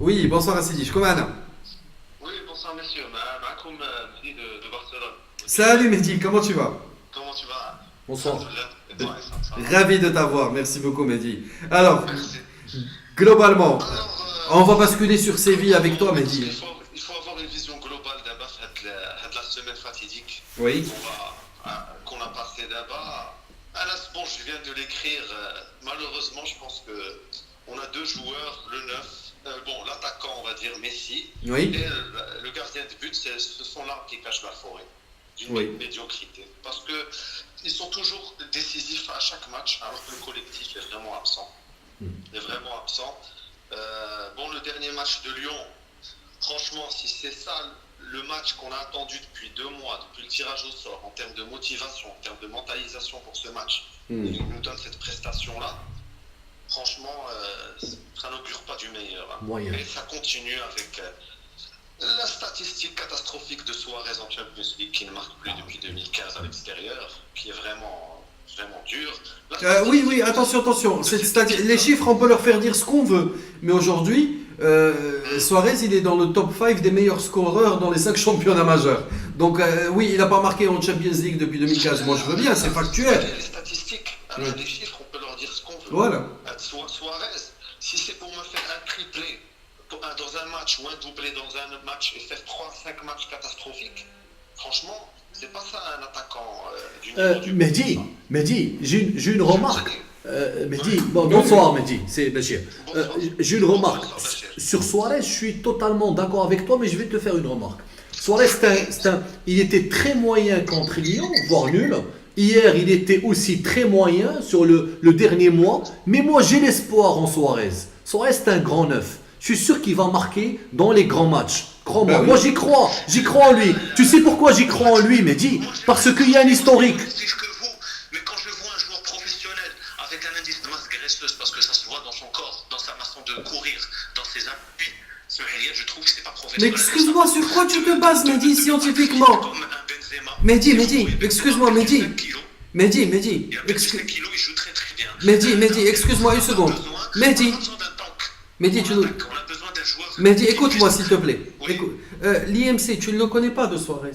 Oui, bonsoir à Sidi, comment va? Oui, bonsoir messieurs, Makoum Mehdi de Barcelone. Salut Mehdi, comment tu vas? Comment tu vas? Bonsoir. Et toi, ça va? Ravi de t'avoir, merci beaucoup Mehdi. Alors, Merci. globalement, Alors, on va basculer sur Séville avec toi Mehdi. Il faut avoir une vision globale d'abord de la semaine fatidique Oui, qu'on a passée d'abord. Bon, je viens de l'écrire. Malheureusement, je pense que on a deux joueurs, le 9, l'attaquant, on va dire Messi, oui, et le gardien de but, ce sont l'arbre qui cache la forêt, d'une Oui. médiocrité. Parce que ils sont toujours décisifs à chaque match, alors que le collectif est vraiment absent. Est vraiment absent. Le dernier match de Lyon, franchement, si c'est ça le match qu'on a attendu depuis 2 mois, depuis le tirage au sort, en termes de motivation, en termes de mentalisation pour ce match, il nous donne cette prestation-là, franchement, ça n'augure pas du meilleur. Hein. Moyen. Et ça continue avec la statistique catastrophique de Suarez en Champions League qui ne marque plus depuis 2015 à l'extérieur, qui est vraiment dur. oui, attention, les chiffres, on peut leur faire dire ce qu'on veut, mais aujourd'hui, Suarez, il est dans le top 5 des meilleurs scoreurs dans les 5 championnats majeurs. Donc oui, il n'a pas marqué en Champions League depuis 2015, moi je veux bien, c'est factuel. Les statistiques, les chiffres, on peut leur dire ce qu'on veut. Voilà. Suarez, si c'est pour me faire un triplé dans un match ou un doublé dans un match et faire 3-5 matchs catastrophiques, franchement, c'est pas ça un attaquant du niveau du Mehdi, j'ai une remarque. Mehdi, bonsoir Mehdi, c'est Bachir. J'ai une remarque. Bonsoir, Bachir. Sur Suarez, je suis totalement d'accord avec toi, mais je vais te faire une remarque. Suarez, il était très moyen contre Lyon, voire nul. Hier, il était aussi très moyen sur le dernier mois. Mais moi, j'ai l'espoir en Suarez. Suarez, c'est un grand neuf. Je suis sûr qu'il va marquer dans les grands matchs. Crois-moi, oui. moi j'y crois en lui. Tu sais pourquoi j'y crois en lui, Mehdi? Parce qu'il y a un historique. Plus que vous, mais quand je vois un joueur professionnel avec un indice de masse graisseuse, parce que ça se voit dans son corps, dans sa façon de courir, dans ses appuis, je trouve que c'est pas Mais professionnel. excuse-moi, sur quoi tu te bases, Mehdi, scientifiquement? Comme un Benzema Mehdi, excuse-moi, Mehdi. Mehdi, Il y a 25 kilos, il joue très très bien. Mehdi, excuse-moi une seconde. Mehdi, On a besoin d'un tank. Mehdi, On a besoin d'un joueur. Mehdi, écoute-moi s'il te plaît. Oui. L'IMC, tu ne le connais pas de Suarez.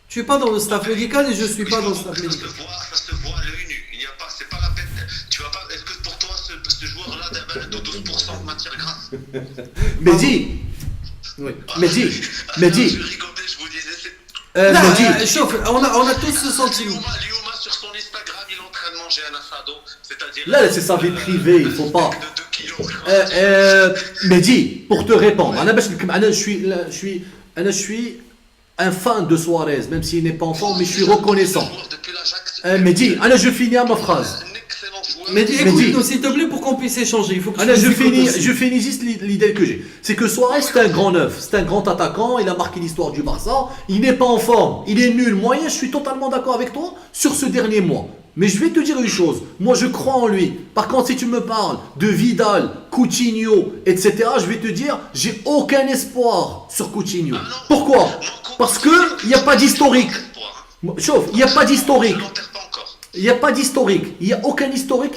Tu es pas dans le staff médical et je suis pas dans le staff médical. Ça se voit à l'œil nu. Il n'y a pas, c'est pas la peine. Tu vas pas. Est-ce que pour toi, ce joueur-là de 12% de matière grasse? Mehdi. Oui. Mehdi. Je Mehdi. rigolais, je vous disais. C'est... Là, Mehdi. chauffe, on a tous ce sentiment. Lyouma, sur son Instagram, il est en train de manger un assado. C'est-à-dire. Là, c'est sa vie privée, il faut pas. De 2 kilos. Mehdi, pour te répondre, je suis un fan de Suarez, même s'il n'est pas en forme, mais je suis reconnaissant. Mehdi, je finis à ma phrase. Un excellent joueur. Mehdi, écoute-nous s'il te plaît pour qu'on puisse échanger. Il faut que tu nous écoutes aussi. Je finis juste l'idée que j'ai. C'est que Suarez, c'est un grand neuf, c'est un grand attaquant, il a marqué l'histoire du Barça, il n'est pas en forme, il est nul, moyen, je suis totalement d'accord avec toi sur ce dernier mois. Mais je vais te dire une chose, moi je crois en lui. Par contre, si tu me parles de Vidal, Coutinho, etc., je vais te dire, j'ai aucun espoir sur Coutinho. Pourquoi? Parce que il n'y a pas d'historique. Chauffe, il n'y a pas d'historique. Il n'y a pas d'historique. Il n'y a aucun historique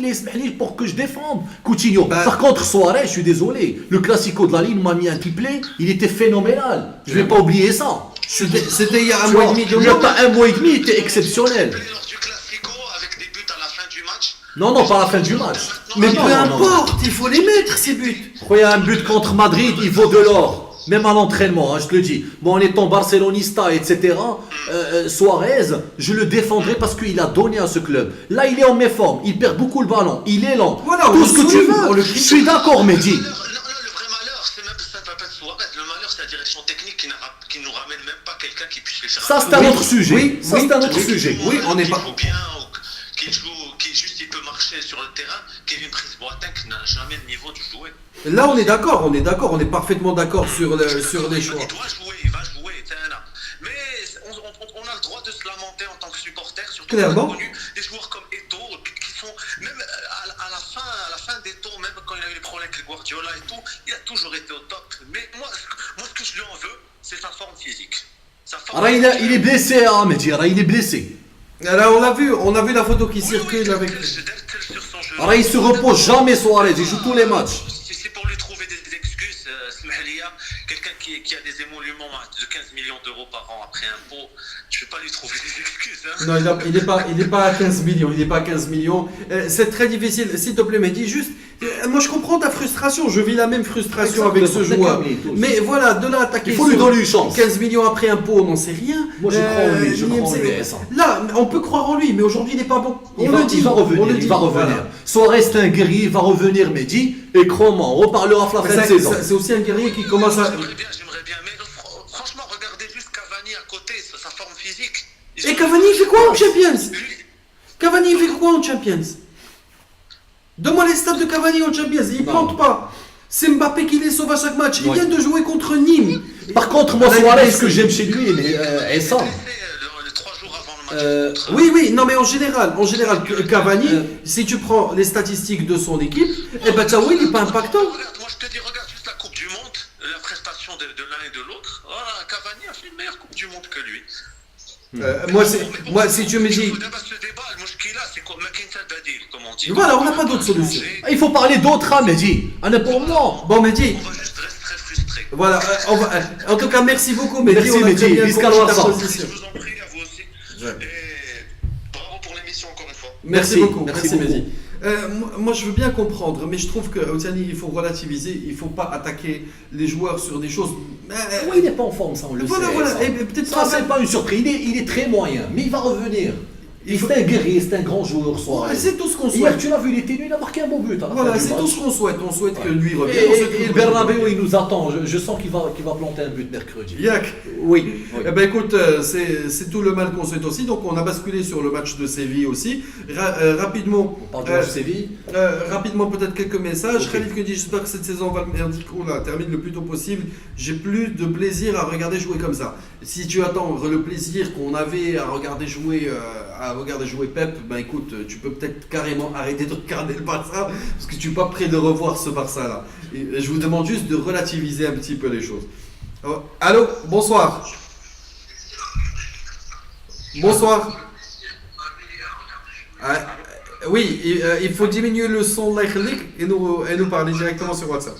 pour que je défende Coutinho. Par contre, Suarez, je suis désolé. Le classico de la Ligue m'a mis un triplé. Il était phénoménal. Je ne vais pas oublier ça. C'était il y a un mois et demi, 2 mois. Un mois et demi, il était exceptionnel. Lors du classico, avec des buts à la fin du match. Non, pas à la fin du match. Mais Non, peu non, importe, il faut les mettre ces buts. Croyez un but contre Madrid, il vaut de l'or. Même à l'entraînement, je te le dis. Bon, en étant barcelonista, etc., Suarez, je le défendrai parce qu'il a donné à ce club. Là, il est en méforme, il perd beaucoup le ballon, il est lent. Voilà, tout ce que tu veux. Je suis d'accord, Mehdi. Le vrai malheur, c'est même ça ne va pas être Suarez. Le malheur, c'est la direction technique qui nous ramène même pas quelqu'un qui puisse les faire. Ça, c'est un autre sujet. Oui, Ça, c'est un autre sujet. Oui, on n'est pas. Qui joue bien, qui joue, qui juste il peut marcher sur le terrain. Kevin Prince-Boateng n'a jamais le niveau de jouer. Là, on est d'accord, on est parfaitement d'accord sur les choix. Il doit jouer, il va jouer, mais on a le droit de se lamenter en tant que supporter, surtout Clairement. qu'on a connu des joueurs comme Eto'o qui sont, même à la fin d'Eto'o, même quand il a eu les problèmes avec Guardiola et tout, il a toujours été au top. Mais moi ce que je lui en veux, c'est sa forme physique. Il est blessé, Mehdi. Il est blessé. Là, on a vu la photo qui circule avec. Il se repose jamais, Suarez. Il joue tous les matchs. C'est pour lui trouver des excuses. Quelqu'un qui a des émoluments de 15 millions d'euros par an après impôt, je ne vais pas lui trouver des excuses. Non, il n'est pas à 15 millions. Il n'est pas à 15 millions. C'est très difficile. S'il te plaît, Mehdi, juste. Moi, je comprends ta frustration. Je vis la même frustration avec ce joueur. Mais voilà, de là à attaquer. Il faut lui donner une chance. 15 millions après impôt, on n'en sait rien. Moi, je crois en lui. Je crois en lui. Là, on peut croire en lui, mais aujourd'hui, il n'est pas bon. Il va revenir. Voilà. Suarez, c'est un guerrier. Il va revenir, Mehdi. Et crois-moi, on reparlera à la fin de saison. C'est aussi un guerrier qui commence à. J'aimerais bien. Mais franchement, regardez juste Cavani à côté, sa forme physique. Et Cavani, il fait quoi en Champions? Cavani, il fait quoi en Champions? Donne-moi les stats de Cavani en Champions. Il plante pas. C'est Mbappé qui les sauve à chaque match. Il vient de jouer contre Nîmes. Par contre, moi, Suarez, ce que j'aime chez lui, est ça. Les 3 jours avant le match. Oui, non, mais en général, Cavani, si tu prends les statistiques de son équipe, il n'est pas impactant. Moi, je te dis, regarde juste la Coupe du Monde, la prestation de l'un et de l'autre. Voilà, Cavani a fait une meilleure Coupe du Monde que lui. Moi, si tu me dis. Voilà, on n'a pas d'autre solution. Il faut parler d'autres, Mehdi. Indépendamment. Bon, Mehdi. On va juste rester très frustré. Voilà, en tout cas, merci beaucoup, Mehdi. Merci, Mehdi. Jusqu'à Je vous en prie, à vous aussi. Et bravo pour l'émission encore une fois. Merci beaucoup. Merci beaucoup. Mehdi. Moi, je veux bien comprendre, mais je trouve que Otiani, il faut relativiser, il ne faut pas attaquer les joueurs sur des choses. Oui, il n'est pas en forme, ça, on le sait. Voilà. Et peut-être ça, c'est pas une surprise. Il est très moyen, mais il va revenir. C'est un guerrier, c'est un grand joueur, Suarez. C'est tout ce qu'on souhaite. Hier, tu l'as vu, il était nul, il a marqué un beau but. Voilà, c'est tout ce qu'on souhaite. On souhaite que lui revienne. Et le Bernabéu, il nous attend. Je sens qu'il va planter un but mercredi. Yak. Oui. Eh ben écoute, c'est tout le mal qu'on souhaite aussi. Donc on a basculé sur le match de Séville aussi. Rapidement. On parle du match de Séville. Rapidement, peut-être quelques messages. Okay. Khalid qui dit: j'espère que cette saison va termine le plus tôt possible. J'ai plus de plaisir à regarder jouer comme ça. Si tu attends le plaisir qu'on avait à regarder jouer Pep, ben écoute, tu peux peut-être carrément arrêter de regarder le Barça parce que tu n'es pas prêt de revoir ce Barça-là. Et je vous demande juste de relativiser un petit peu les choses. Allô, bonsoir. Bonsoir. Ah, oui, il faut diminuer le son de l'iClick et nous parler directement sur WhatsApp.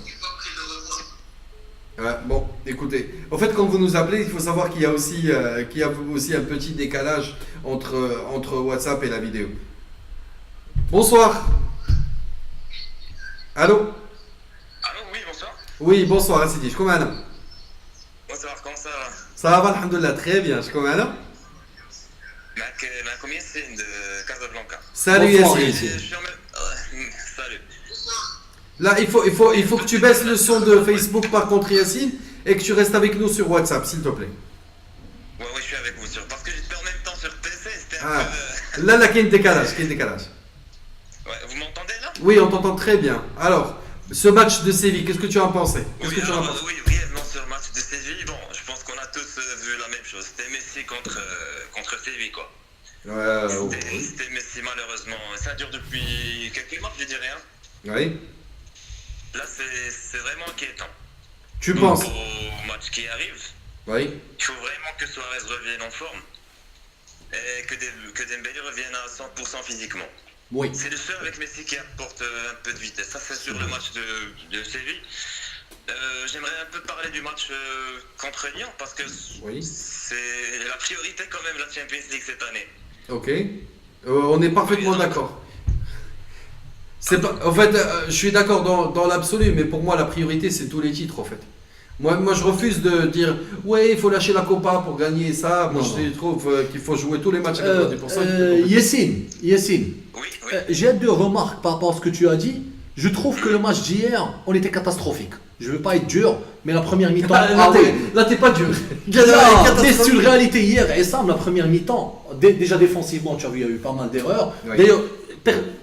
Bon, écoutez, en fait, quand vous nous appelez, il faut savoir qu'il y a aussi un petit décalage entre WhatsApp et la vidéo. Bonsoir. Allô? Allô, oui, bonsoir. Oui, bonsoir, Sidi. Je commence. Bonsoir, comment ça va? Ça va, alhamdoulilah, très bien. Je commence. معكم ياسين de Casablanca. Salut Bonsoir, Yassine. Yassine. Je suis en même... Salut. Là, il faut que tu baisses le son de Facebook par contre, Yassine, et que tu restes avec nous sur WhatsApp, s'il te plaît. Ouais, je suis avec vous sur... Parce que j'étais en même temps sur PC, c'était un Ah. peu... Là, il y a un décalage, Ouais, vous m'entendez là? Oui, on t'entend très bien. Alors, ce match de Séville, qu'est-ce que tu en pensais? Qu'est-ce que tu en penses? Oui, brièvement sur le match de Séville, bon, je pense qu'on a tous vu la même chose. C'était Messi contre Séville, quoi. C'était Messi, malheureusement. Ça dure depuis quelques mois, je dirais. Hein. Oui. Là, c'est vraiment inquiétant. Tu Donc, penses? au match qui arrive, Oui. il faut vraiment que Suarez revienne en forme et que Dembélé revienne à 100% physiquement. Oui. C'est le seul avec Messi qui apporte un peu de vitesse. Ça, c'est sur le match de Séville. J'aimerais un peu parler du match contre Lyon parce que Oui. c'est la priorité quand même, la Champions League cette année. Ok. On est parfaitement d'accord. En fait, je suis d'accord dans l'absolu, mais pour moi, la priorité, c'est tous les titres, en fait. Moi, je refuse de dire, ouais, il faut lâcher la Copa pour gagner ça. Moi, je trouve qu'il faut jouer tous les matchs à 90%. Yassine, Oui. j'ai deux remarques par rapport à ce que tu as dit. Je trouve que le match d'hier, on était catastrophique. Je veux pas être dur, mais la première mi-temps. Là, t'es pas dur. C'est une réalité hier, et ça, la première mi-temps, déjà défensivement, tu as vu, il y a eu pas mal d'erreurs. Oui. D'ailleurs,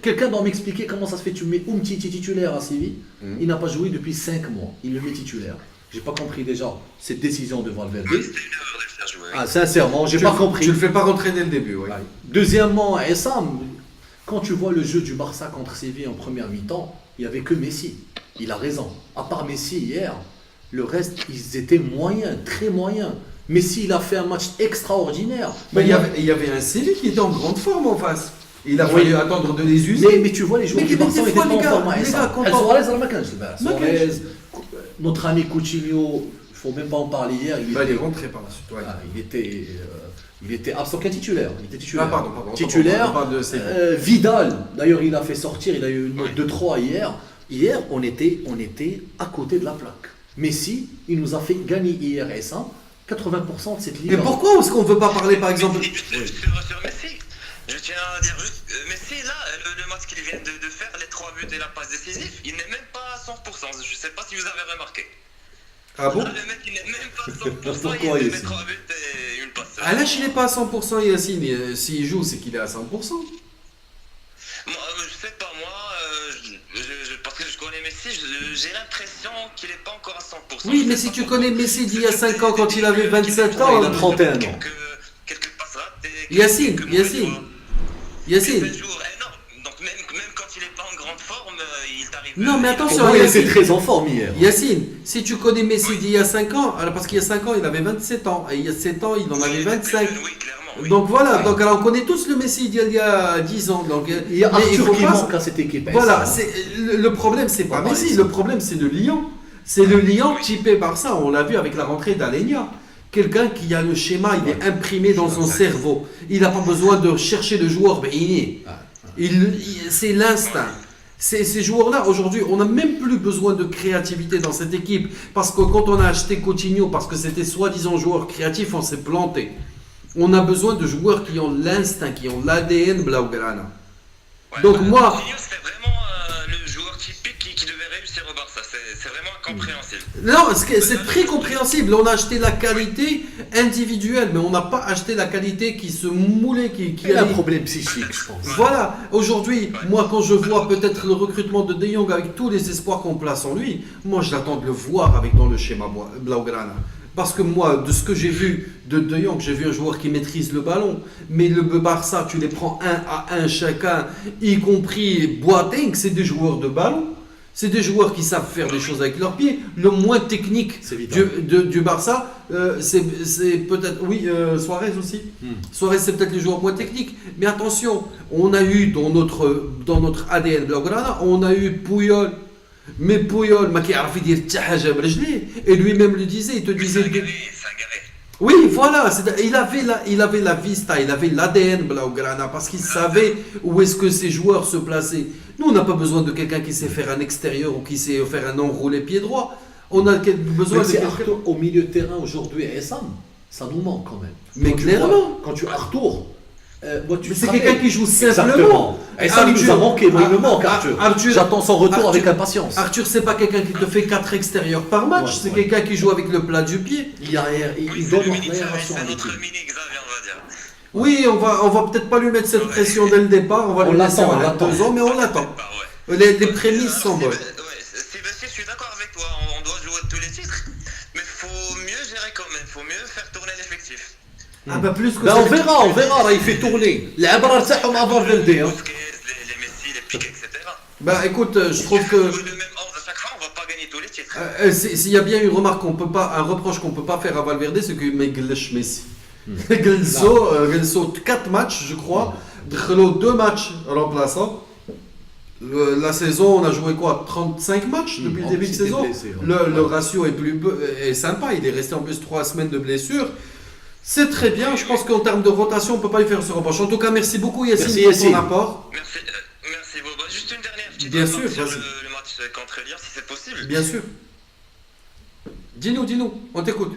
quelqu'un doit m'expliquer comment ça se fait. Tu mets Umtiti titulaire à Séville, il n'a pas joué depuis 5 mois. Il le met titulaire. J'ai pas compris déjà cette décision de Valverde. C'était une erreur de le faire jouer. Ah, sincèrement, j'ai pas compris. Tu le fais pas rentrer dès le début, oui. Ouais. Deuxièmement, et ça, quand tu vois le jeu du Barça contre Séville en première mi-temps, il n'y avait que Messi. Il a raison. À part Messi hier, le reste, ils étaient moyens, très moyens. Messi, il a fait un match extraordinaire. Mais il y avait un Séville qui était en grande forme en face. Il a fallu attendre de les user. Mais tu vois, les joueurs Mais du Barça des n'étaient fois, pas en les gars, forme. les gars, quand Suarez, elle m'a clenché, Ma Suarez, notre ami Coutinho, il faut même pas en parler hier. Il est rentré par la suite. Ouais. Ah, il était absent qu'un titulaire. Il était titulaire. Ah, pardon. Titulaire. On parle de Séville. Vidal, d'ailleurs, il a fait sortir, il a eu une note de 3 hier. Hier, on était à côté de la plaque. Messi, il nous a fait gagner hier et ça, 80% de cette ligue. Mais pourquoi est-ce qu'on ne veut pas parler, par exemple Sur Messi, je tiens à dire juste, Messi, là, le match qu'il vient de faire, les 3 buts et la passe décisive, il n'est même pas à 100%. Je ne sais pas si vous avez remarqué. Ah bon? Là, le mec, il n'est même pas à 100%. Pourquoi, il met Yassine 3 buts et une passe. Ah là, il n'est pas à 100%, Yassine. S'il joue, c'est qu'il est à 100%. Moi, je sais pas, parce que je connais Messi, j'ai l'impression qu'il n'est pas encore à 100%. Oui, mais si tu connais Messi d'il y a 5 ans, quand il avait 27 ans, il a 31 ans. Quelques passes ratées. Yassine. C'est un jour énorme. Donc même quand il n'est pas en grande forme, il t'arrive... Non, mais Pour attention, moi, il Yassine. était très en forme hier. Yacine, si tu connais Messi d'il y a 5 ans, alors parce qu'il y a 5 ans, il avait 27 ans, et il y a 7 ans, il en avait 25. Oui, clairement. Oui. Donc voilà, donc alors on connaît tous le Messi d'il y a 10 ans. Donc, Il y a mais il Arthur faut qui pas- manque à cette équipe. Voilà, ça. le problème, c'est pas Ah, Messi, ouais, le problème, c'est le Lyon. C'est le Lyon typé Barça, on l'a vu avec la rentrée d'Alenia. Quelqu'un qui a le schéma, il est imprimé dans son cerveau. Il n'a pas besoin de chercher le joueur, mais il est. C'est l'instinct. Ces joueurs-là, aujourd'hui, on n'a même plus besoin de créativité dans cette équipe. Parce que quand on a acheté Coutinho, parce que c'était soi-disant joueur créatif, on s'est planté. On a besoin de joueurs qui ont l'instinct, qui ont l'ADN Blaugrana. Ouais, Donc moi... Coutinho, c'était vraiment le joueur typique qui devait réussir au Barça. C'est vraiment incompréhensible. Non, c'est très compréhensible. On a acheté la qualité individuelle, mais on n'a pas acheté la qualité qui se moulait, qui Il a un allait- problème psychique, je pense. Voilà, aujourd'hui, moi quand je vois peut-être le recrutement de De Jong avec tous les espoirs qu'on place en lui, moi je l'attends de le voir avec dans le schéma Blaugrana. Parce que moi, de ce que j'ai vu de De Jong, j'ai vu un joueur qui maîtrise le ballon. Mais le Barça, tu les prends un à un chacun, y compris Boateng, c'est des joueurs de ballon. C'est des joueurs qui savent faire des choses avec leurs pieds. Le moins technique C'est vital. du Barça, c'est peut-être... Oui, Suarez aussi. Suarez, c'est peut-être les joueurs moins techniques. Mais attention, on a eu dans notre ADN Blaugrana, on a eu Puyol. Mais Puyol, et lui-même le disait, il te disait... C'est un garé. Oui, voilà, il avait la vista, il avait l'ADN Blaugrana parce qu'il savait où est-ce que ses joueurs se plaçaient. Nous, on n'a pas besoin de quelqu'un qui sait faire un extérieur ou qui sait faire un enroulé pied droit. On a besoin Même de si quelqu'un... Arthur au milieu de terrain aujourd'hui et Essam, ça nous manque quand même. Mais Quand tu clairement. vois- Quand tu Arthur, moi, tu Mais te c'est rappelles. quelqu'un qui joue simplement. Exactement. Et ça, il nous a manqué, moi, il me manque Arthur. Arthur- J'attends son retour Arthur- avec impatience. Arthur, c'est pas quelqu'un qui te fait 4 extérieurs par match, Ouais, c'est ouais. quelqu'un qui joue avec le plat du pied. Il Oui, donne c'est leur le mini aération à c'est notre l'équipe. mini Xavier, on va dire. Oui, on va peut-être pas lui mettre cette pression dès le départ, on va On lui laisser l'attend, on un l'attend. 2 ans, mais on l'attend. Bah ouais. Les prémices sont bonnes. Sébastien, je suis d'accord avec toi, on doit jouer tous les titres, mais faut mieux gérer quand même, faut mieux faire tourner l'effectif. Ah bah plus que Ben, ça. on verra, là, il fait tourner. Les Abrar تاعهم avant Valverde. Hein. Busquets, les Messi, les Piqué, etc. Bah écoute, je trouve Si que on joue le même ordre à chaque fois, on va pas gagner tous les titres. s'il y a bien une remarque un reproche qu'on peut pas faire à Valverde, c'est qu'il met Messi. Gelso 4 matchs, je crois. Drelo 2 matchs remplaçants. La saison, on a joué quoi 35 matchs depuis le En début plus, de il était saison. blessé, ouais. Le ratio est sympa. Il est resté en plus 3 semaines de blessure. C'est très bien. Je pense qu'en termes de rotation, on peut pas lui faire ce reproche. En tout cas, merci beaucoup Merci, Yassine pour ton Yassine. apport. Merci Bobo. Juste une dernière petite Bien remarque sûr, sur vas-y. le match contre Lyon, si c'est possible. Bien sûr. Dis-nous, on t'écoute.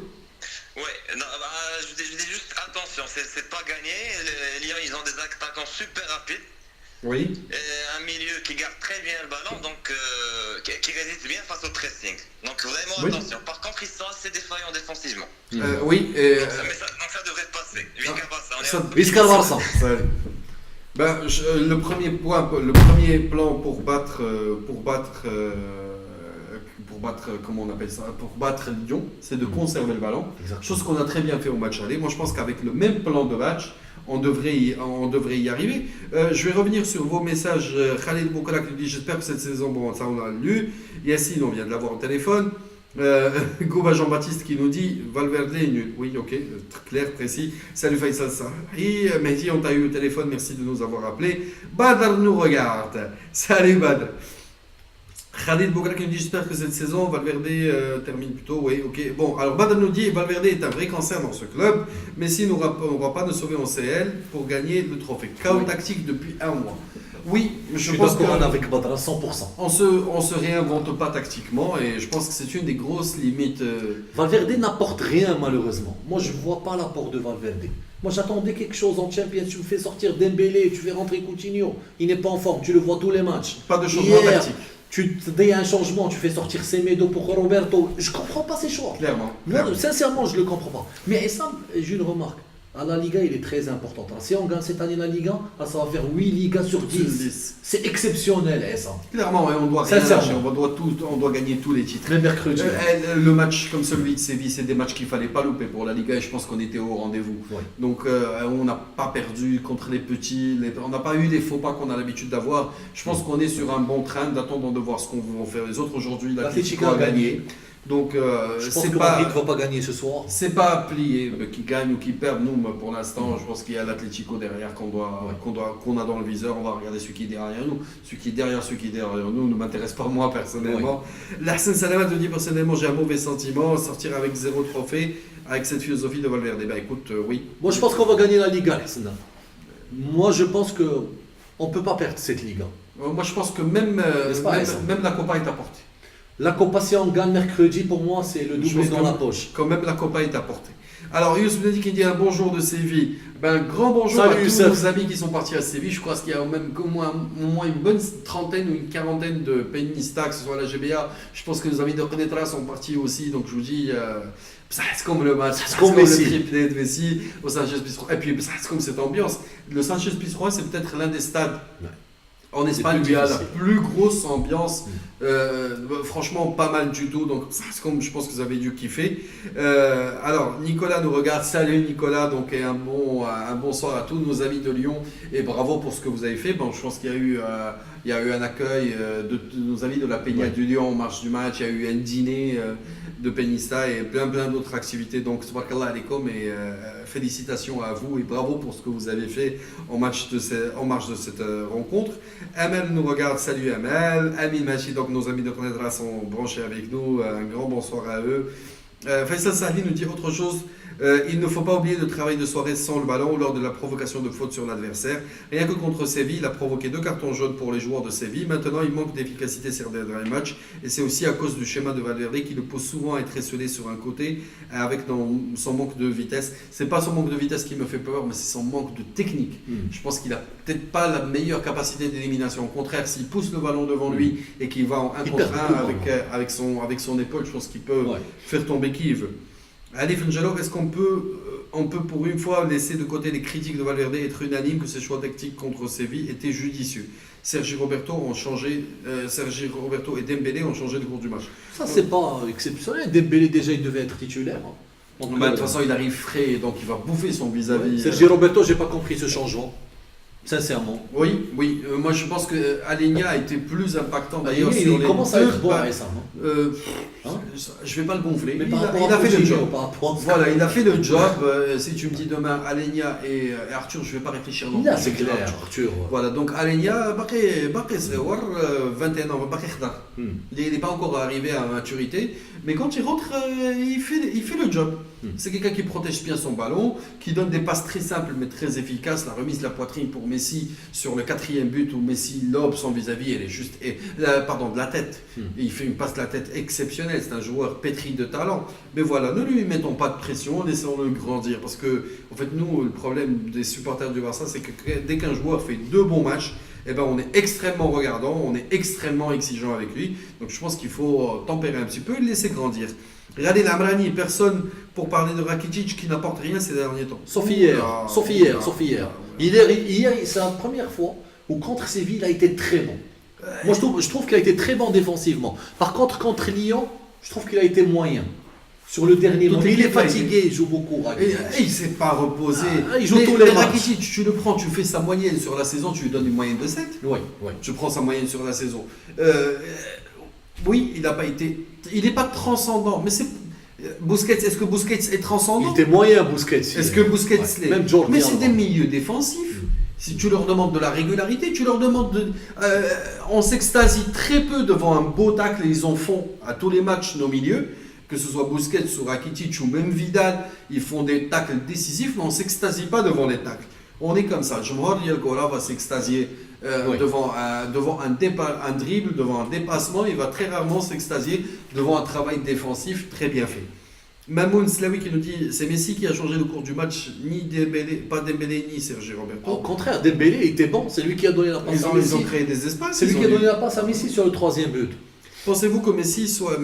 Ouais, non, je dis juste attention, c'est pas gagné. Les Lyon, ils ont des attaquants super rapides. Oui. Et un milieu qui garde très bien le ballon, donc qui résiste bien face au pressing. Donc vraiment Oui. attention. Par contre, ils sont assez défaillants défensivement. Oui. Donc ça devrait passer. Visca Barça, on est Ça- Visca le Barça. Ben, le premier plan pour battre, comment on appelle ça, pour battre Lyon, c'est de conserver le ballon. Exactement. Chose qu'on a très bien fait au match aller. Moi, je pense qu'avec le même plan de match, on devrait y arriver. Je vais revenir sur vos messages. Khalid Boukala qui nous dit j'espère que cette saison, bon, ça on a lu. Yassine, on vient de l'avoir au téléphone. Gouba Jean-Baptiste qui nous dit Valverde est nul. Oui, ok, clair, précis. Salut Faisal Sahri. Mehdi, on t'a eu au téléphone, merci de nous avoir appelés. Badr nous regarde. Salut Badr. Khalid Boukala qui nous dit j'espère que cette saison Valverde termine plus tôt. Oui, ok. Bon, alors Badr nous dit Valverde est un vrai cancer dans ce club. Messi n'aura pas de sauver en CL pour gagner le trophée. Chaos tactique depuis un mois. Oui, Je je suis pense d'accord que avec Badra 100%. on se réinvente pas tactiquement et je pense que c'est une des grosses limites. Valverde n'apporte rien malheureusement. Moi je vois pas l'apport de Valverde. Moi j'attendais quelque chose en Champions. Tu me fais sortir Dembélé, tu fais rentrer Coutinho. Il n'est pas en forme, tu le vois tous les matchs. Pas de changement Hier, tactique, tu dis un changement, tu fais sortir Semedo pour Roberto. Je comprends pas ces choix. clairement. Moi, sincèrement, je le comprends pas. Mais Essam, j'ai une remarque. À la Liga, il est très important. Si on gagne cette année la Liga, ça va faire 8 Ligas sur 10. C'est exceptionnel, Essam. Clairement, et on doit rien Sincèrement. lâcher, on doit gagner tous les titres. Même mercredi. Le match comme celui de Séville, c'est des matchs qu'il fallait pas louper pour la Liga et je pense qu'on était au rendez-vous. Ouais. Donc on n'a pas perdu contre les petits, on n'a pas eu les faux pas qu'on a l'habitude d'avoir. Je pense qu'on est sur un bon train, d'attendre de voir ce qu'on vont faire les autres. Aujourd'hui, l'Atlético a gagné. Donc Je pense c'est que pas... Madrid ne va pas gagner ce soir. C'est pas plié, qui gagne ou qui perd. Nous, pour l'instant, je pense qu'il y a l'Atlético derrière qu'on a dans le viseur. On va regarder celui qui est derrière nous. Celui qui est derrière nous ne m'intéresse pas moi personnellement. L'Arsène Salamat te dit personnellement, j'ai un mauvais sentiment. Sortir avec 0 trophée, avec cette philosophie de Valverde. Ben écoute, oui. Moi, je pense qu'on va gagner la Liga, Hassan. Moi, je pense que on peut pas perdre cette Liga. Moi, je pense que même la Copa est apportée. La Copa, si on gagne mercredi, pour moi, c'est le Je doublé pense dans que- la poche. Quand même la Copa est apportée. Alors, Youssef nous dit qu'il dit un bonjour de Séville. Ben, grand bonjour Salut, à tous Youssef. nos amis qui sont partis à Séville. Je crois qu'il y a même au moins une bonne trentaine ou une quarantaine de pénistas, que ce soit à la GBA. Je pense que nos amis de Renetra sont partis aussi. Donc, je vous dis, ça reste comme le match, ça reste comme comme le Messi. triplé de Messi au Sanchez Pizjuán. Et puis, ça reste comme cette ambiance. Le Sanchez Pizjuán, c'est peut-être l'un des stades En Espagne, plus il y a la difficile. plus grosse ambiance. Franchement, pas mal du tout. Donc, c'est comme je pense que vous avez dû kiffer. Alors, Nicolas nous regarde. Salut Nicolas. Donc, et un bonsoir à tous nos amis de Lyon. Et bravo pour ce que vous avez fait. Bon, je pense qu'il y a eu, un accueil de nos amis de la Peña du Lyon en marche du match. Il y a eu un dîner de Penista et plein d'autres activités. Donc, tabarakallah alaikum et félicitations à vous et bravo pour ce que vous avez fait en marge de cette rencontre. Amel nous regarde, salut Amel. Amin Machi, donc nos amis de Connadra sont branchés avec nous. Un grand bonsoir à eux. Faisal Sahli nous dit autre chose. Il ne faut pas oublier le travail de soirée sans le ballon lors de la provocation de faute sur l'adversaire. Rien que contre Séville, il a provoqué 2 cartons jaunes pour les joueurs de Séville. Maintenant, il manque d'efficacité sur les derniers matchs. Et c'est aussi à cause du schéma de Valverde qui le pousse souvent à être esselé sur un côté avec son manque de vitesse. C'est pas son manque de vitesse qui me fait peur, mais c'est son manque de technique. Je pense qu'il a peut-être pas la meilleure capacité d'élimination. Au contraire, s'il pousse le ballon devant lui et qu'il va en 1 contre 1 avec son épaule, je pense qu'il peut faire tomber qui il veut. Alif Angelo, est-ce qu'on peut pour une fois laisser de côté les critiques de Valverde et être unanime que ses choix tactiques contre Séville étaient judicieux? Sergi Roberto et Dembélé ont changé le cours du match. Ça, c'est pas exceptionnel. Dembélé, déjà, il devait être titulaire. Donc, de toute façon, il arrive frais, donc il va bouffer son vis-à-vis. Sergi Roberto, j'ai pas compris ce changement. Sincèrement. Oui. Moi, je pense que Alenia a été plus impactant d'ailleurs Il sur les commence à être bon récemment. Je vais pas le gonfler. Mais Il a fait le job. Voilà, il a fait le job. Si tu me dis demain Alenia et Arthur, je vais pas réfléchir non plus. C'est clair, Arthur. Voilà, donc Alenia, Baké Srewar, 21 ans, Baké Khdar. Il n'est pas encore arrivé à maturité, mais quand il rentre, il fait le job. C'est quelqu'un qui protège bien son ballon, qui donne des passes très simples mais très efficaces. La remise de la poitrine pour Messi sur le 4e but où Messi lobe son vis-à-vis, elle est juste. De la tête. Il fait une passe de la tête exceptionnelle. C'est un joueur pétri de talent. Mais voilà, ne lui mettons pas de pression, laissons-le grandir. Parce que, en fait, nous, le problème des supporters du Barça, c'est que dès qu'un joueur fait 2 bons matchs, eh ben, on est extrêmement regardant, on est extrêmement exigeant avec lui. Donc je pense qu'il faut tempérer un petit peu et le laisser grandir. Regardez l'Amrani, personne pour parler de Rakitic qui n'apporte rien ces derniers temps. Sauf hier. Hier, c'est la première fois où contre Séville, il a été très bon. Moi, je trouve qu'il a été très bon défensivement. Par contre, contre Lyon, je trouve qu'il a été moyen. Sur le dernier match, il est fatigué, il joue beaucoup. Et il ne s'est pas reposé. Il joue tous les matchs. Rakitic, tu le prends, tu fais sa moyenne sur la saison, tu lui donnes une moyenne de 7. Oui. Tu prends sa moyenne sur la saison. Oui, il n'a pas été. Il n'est pas transcendant, mais c'est. Busquets, est-ce que Busquets est transcendant? Il était moyen, Busquets. Est-ce que Busquets l'est? Même Jordi. Mais c'est des milieux défensifs. Si tu leur demandes de la régularité, tu leur demandes de. On s'extasie très peu devant un beau tacle et ils en font à tous les matchs nos milieux. Que ce soit Busquets ou Rakitic ou même Vidal, ils font des tacles décisifs, mais on ne s'extasie pas devant les tacles. On est comme ça. Jumhur Yelkola va s'extasier devant un dribble, devant un dépassement. Il va très rarement s'extasier devant un travail défensif très bien fait. Mamoun Slaoui qui nous dit c'est Messi qui a changé le cours du match, pas Dembélé ni Sergi Roberto. Au contraire, Dembélé était bon, c'est lui qui a donné la passe à Messi. Ils ont créé des espaces. C'est lui qui a donné la passe à Messi sur le 3e but. Pensez-vous que Messi soit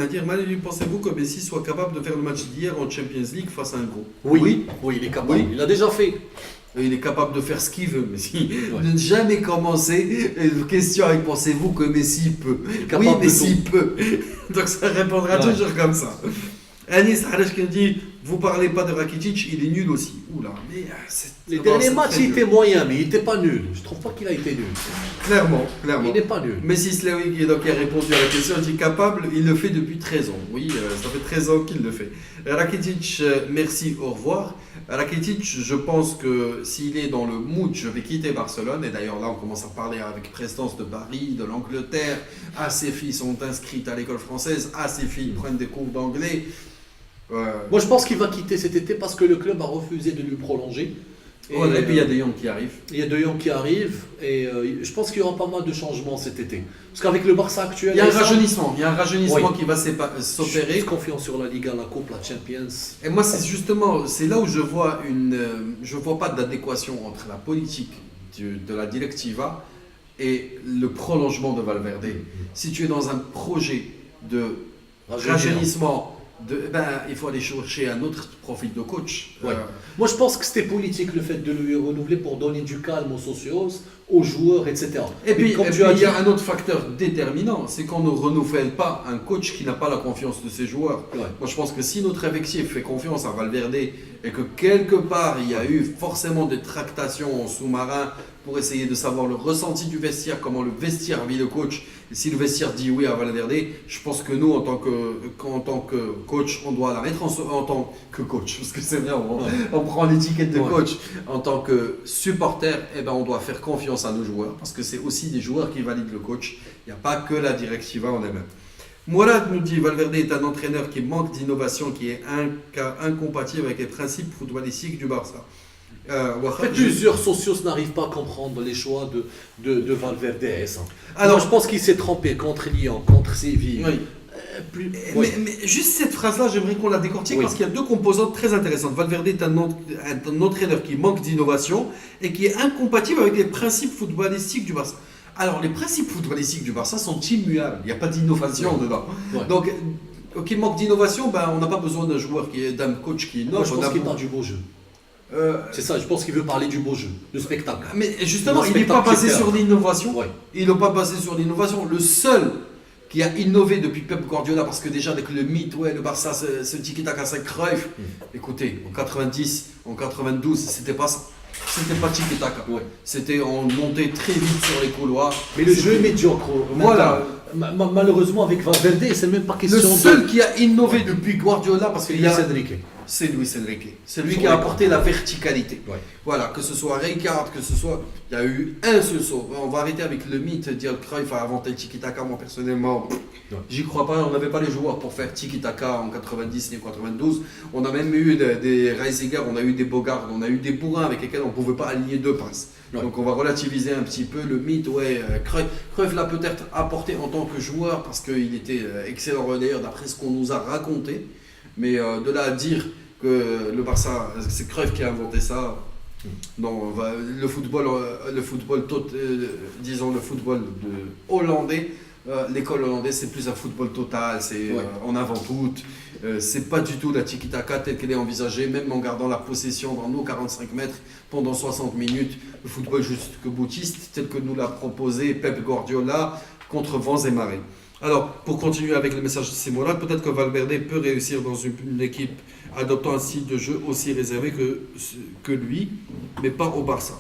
capable de faire le match d'hier en Champions League face à un gros? Oui, il est capable. Oui. Il l'a déjà fait. Il est capable de faire ce qu'il veut, Messi. Ne jamais commencer une question avec pensez-vous que Messi peut? Oui, Messi peut. Donc ça répondra toujours comme ça. Anis Harash qui dit vous parlez pas de Rakitic, il est nul aussi. Oula, mais les derniers matchs il était moyen, mais il était pas nul. Je trouve pas qu'il a été nul. Clairement. Il n'est pas nul. Messi Slaoui qui a répondu à la question, il dit capable, il le fait depuis 13 ans. Oui, ça fait 13 ans qu'il le fait. Rakitic, merci, au revoir. Rakitic, je pense que s'il est dans le mood, je vais quitter Barcelone. Et d'ailleurs là, on commence à parler avec prestance de Paris, de l'Angleterre. Ses filles sont inscrites à l'école française. Ses filles prennent des cours d'anglais. Moi, je pense qu'il va quitter cet été parce que le club a refusé de lui prolonger. Et puis il y a De Jong qui arrive. Il y a De Jong qui arrive et je pense qu'il y aura pas mal de changements cet été. Parce qu'avec le Barça actuel, il y a un rajeunissement qui va s'opérer. Je suis confiant sur la Liga, la Coupe, la Champions. Et moi, c'est là où je vois pas d'adéquation entre la politique de la Directiva et le prolongement de Valverde. Si tu es dans un projet de rajeunissement il faut aller chercher un autre profil de coach. Ouais. Moi, je pense que c'était politique le fait de lui renouveler pour donner du calme aux socios, aux joueurs, etc. Et puis, comme et tu puis, as il dit, y a un autre facteur déterminant, c'est qu'on ne renouvelle pas un coach qui n'a pas la confiance de ses joueurs. Ouais. Moi, je pense que si notre effectif fait confiance à Valverde et que quelque part il y a eu forcément des tractations en sous-marin pour essayer de savoir le ressenti du vestiaire, comment le vestiaire vit le coach, et si le vestiaire dit oui à Valverde, je pense que nous, en tant que coach, on doit la mettre en tant que coach, parce que c'est vrai, on prend l'étiquette de coach. En tant que supporter, on doit faire confiance à nos joueurs, parce que c'est aussi des joueurs qui valident le coach. Il n'y a pas que la directiva en elle-même. Mourad nous dit Valverde est un entraîneur qui manque d'innovation, qui est incompatible avec les principes footballistiques du Barça. Plusieurs socios n'arrivent pas à comprendre les choix de Valverde. Alors, moi, je pense qu'il s'est trompé contre Lyon, contre Séville. Oui. Mais juste cette phrase-là, j'aimerais qu'on la décortique parce qu'il y a deux composantes très intéressantes. Valverde est un entraîneur qui manque d'innovation et qui est incompatible avec les principes footballistiques du Barça. Alors, les principes footballistiques du Barça sont immuables. Il n'y a pas d'innovation dedans. Ouais. Donc, qui manque d'innovation, on n'a pas besoin d'un coach qui innove. Moi, je pense qu'il parle du beau jeu. C'est ça, je pense qu'il veut parler du beau jeu, du spectacle. Mais justement, il n'est pas basé sur l'innovation. Ouais. Il n'est pas basé sur l'innovation. Le seul qui a innové depuis Pep Guardiola, parce que déjà avec le mythe, le Barça, ce tiki-taka, c'est Cruyff. Écoutez, en 90, en 92, c'était pas ça. C'était pas tiki-taka. Ouais. C'était on montait très vite sur les couloirs. Mais le jeu est médiocre. Voilà. Malheureusement, avec Valverde, c'est même pas question. Le seul qui a innové depuis Guardiola, parce qu'il y a Enrique. C'est Luis Enrique. C'est lui qui a apporté la verticalité. Ouais. Voilà, que ce soit Rijkaard, que ce soit... Il y a eu un seul saut. On va arrêter avec le mythe de dire que Cruyff a inventé le tiki-taka. Moi, personnellement, j'y crois pas. On n'avait pas les joueurs pour faire tiki-taka en 90 ni 92. On a même eu des Reisiger, on a eu des Bogart, on a eu des bourrins avec lesquels on ne pouvait pas aligner deux passes. Ouais. Donc on va relativiser un petit peu le mythe. Cruyff l'a peut-être apporté en tant que joueur parce qu'il était excellent relayeur d'après ce qu'on nous a raconté. Mais de là à dire que le Barça, c'est Cruyff qui a inventé ça, non, le football hollandais, l'école hollandaise, c'est plus un football total, c'est on invente tout. C'est pas du tout la tiki-taka telle qu'elle est envisagée, même en gardant la possession dans nos 45 mètres pendant 60 minutes. Le football jusque boutiste, tel que nous l'a proposé Pep Guardiola contre vents et marées. Alors, pour continuer avec le message de Simona, peut-être que Valverde peut réussir dans une équipe adoptant un style de jeu aussi réservé que lui, mais pas au Barça.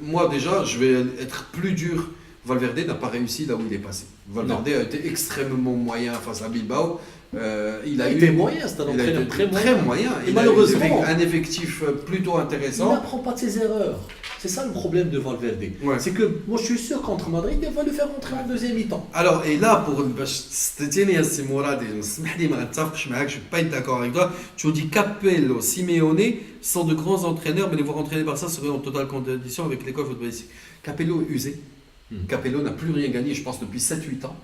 Moi, déjà, je vais être plus dur. Valverde n'a pas réussi là où il est passé. Valverde a été extrêmement moyen face à Bilbao. Il a été moyen, c'est un entraîneur très moyen. Et malheureusement, un effectif plutôt intéressant. Il n'apprend pas de ses erreurs. C'est ça le problème de Valverde. Ouais. C'est que moi je suis sûr qu'entre Madrid, il va le faire rentrer en deuxième mi-temps. Alors, et là, pour c'était à Simorad, je ne suis pas d'accord avec toi. Tu dis Capello, Simeone sont de grands entraîneurs, mais les voir entraîner par ça serait en totale contradiction avec l'école footballistique. Capello est usé. Capello n'a plus rien gagné, je pense, depuis 7-8 ans.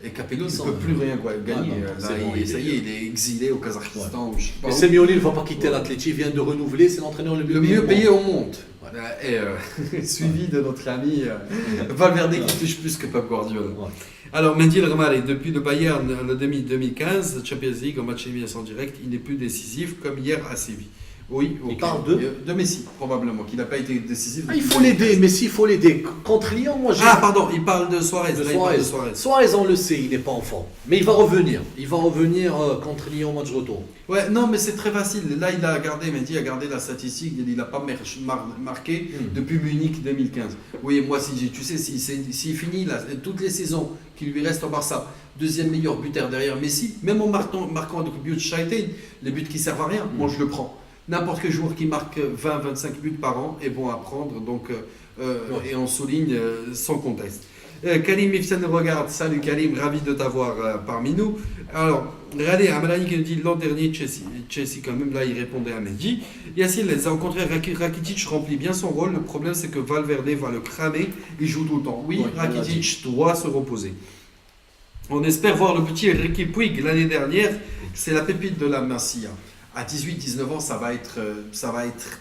Et Capello ne peut plus rien gagner. Ça y est, il est exilé au Kazakhstan. Ouais. Mais Simeone ne va pas quitter l'Atleti, il vient de renouveler, c'est l'entraîneur le mieux payé au monde. Et suivi de notre ami Valverde qui touche plus que Pep Guardiola. Ouais. Alors Mendy El Rmali, depuis le Bayern, le 2015, Champions League en match élimination direct, il n'est plus décisif comme hier à Séville. Oui, il parle de Messi, probablement, qui n'a pas été décisif. Il faut l'aider, Messi, il faut l'aider. Contre Lyon, moi j'ai... il parle de Suarez. Suarez, on le sait, il n'est pas en forme. Mais il va revenir. Il va revenir contre Lyon, match retour. Ouais, non, mais c'est très facile. Là, Mendy a gardé la statistique, il n'a pas marqué depuis Munich 2015. Oui, moi, tu sais, s'il finit toutes les saisons qui lui restent au Barça, deuxième meilleur buteur derrière Messi, même en marquant avec le but de Shaiten, les buts qui ne servent à rien, moi je le prends. N'importe quel joueur qui marque 20-25 buts par an est bon à prendre, donc, et on souligne sans conteste. Karim Ifsen regarde, salut Karim, ravi de t'avoir parmi nous. Alors, regardez, Amalani qui nous dit l'an dernier, Chelsea quand même, là il répondait à Mendy. Yacine, au contraire, Rakitic remplit bien son rôle, le problème c'est que Valverde va le cramer, il joue tout le temps. Oui, Rakitic doit se reposer. On espère voir le petit Ricky Puig l'année dernière, c'est la pépite de la Masia. À 18-19 ans, ça va être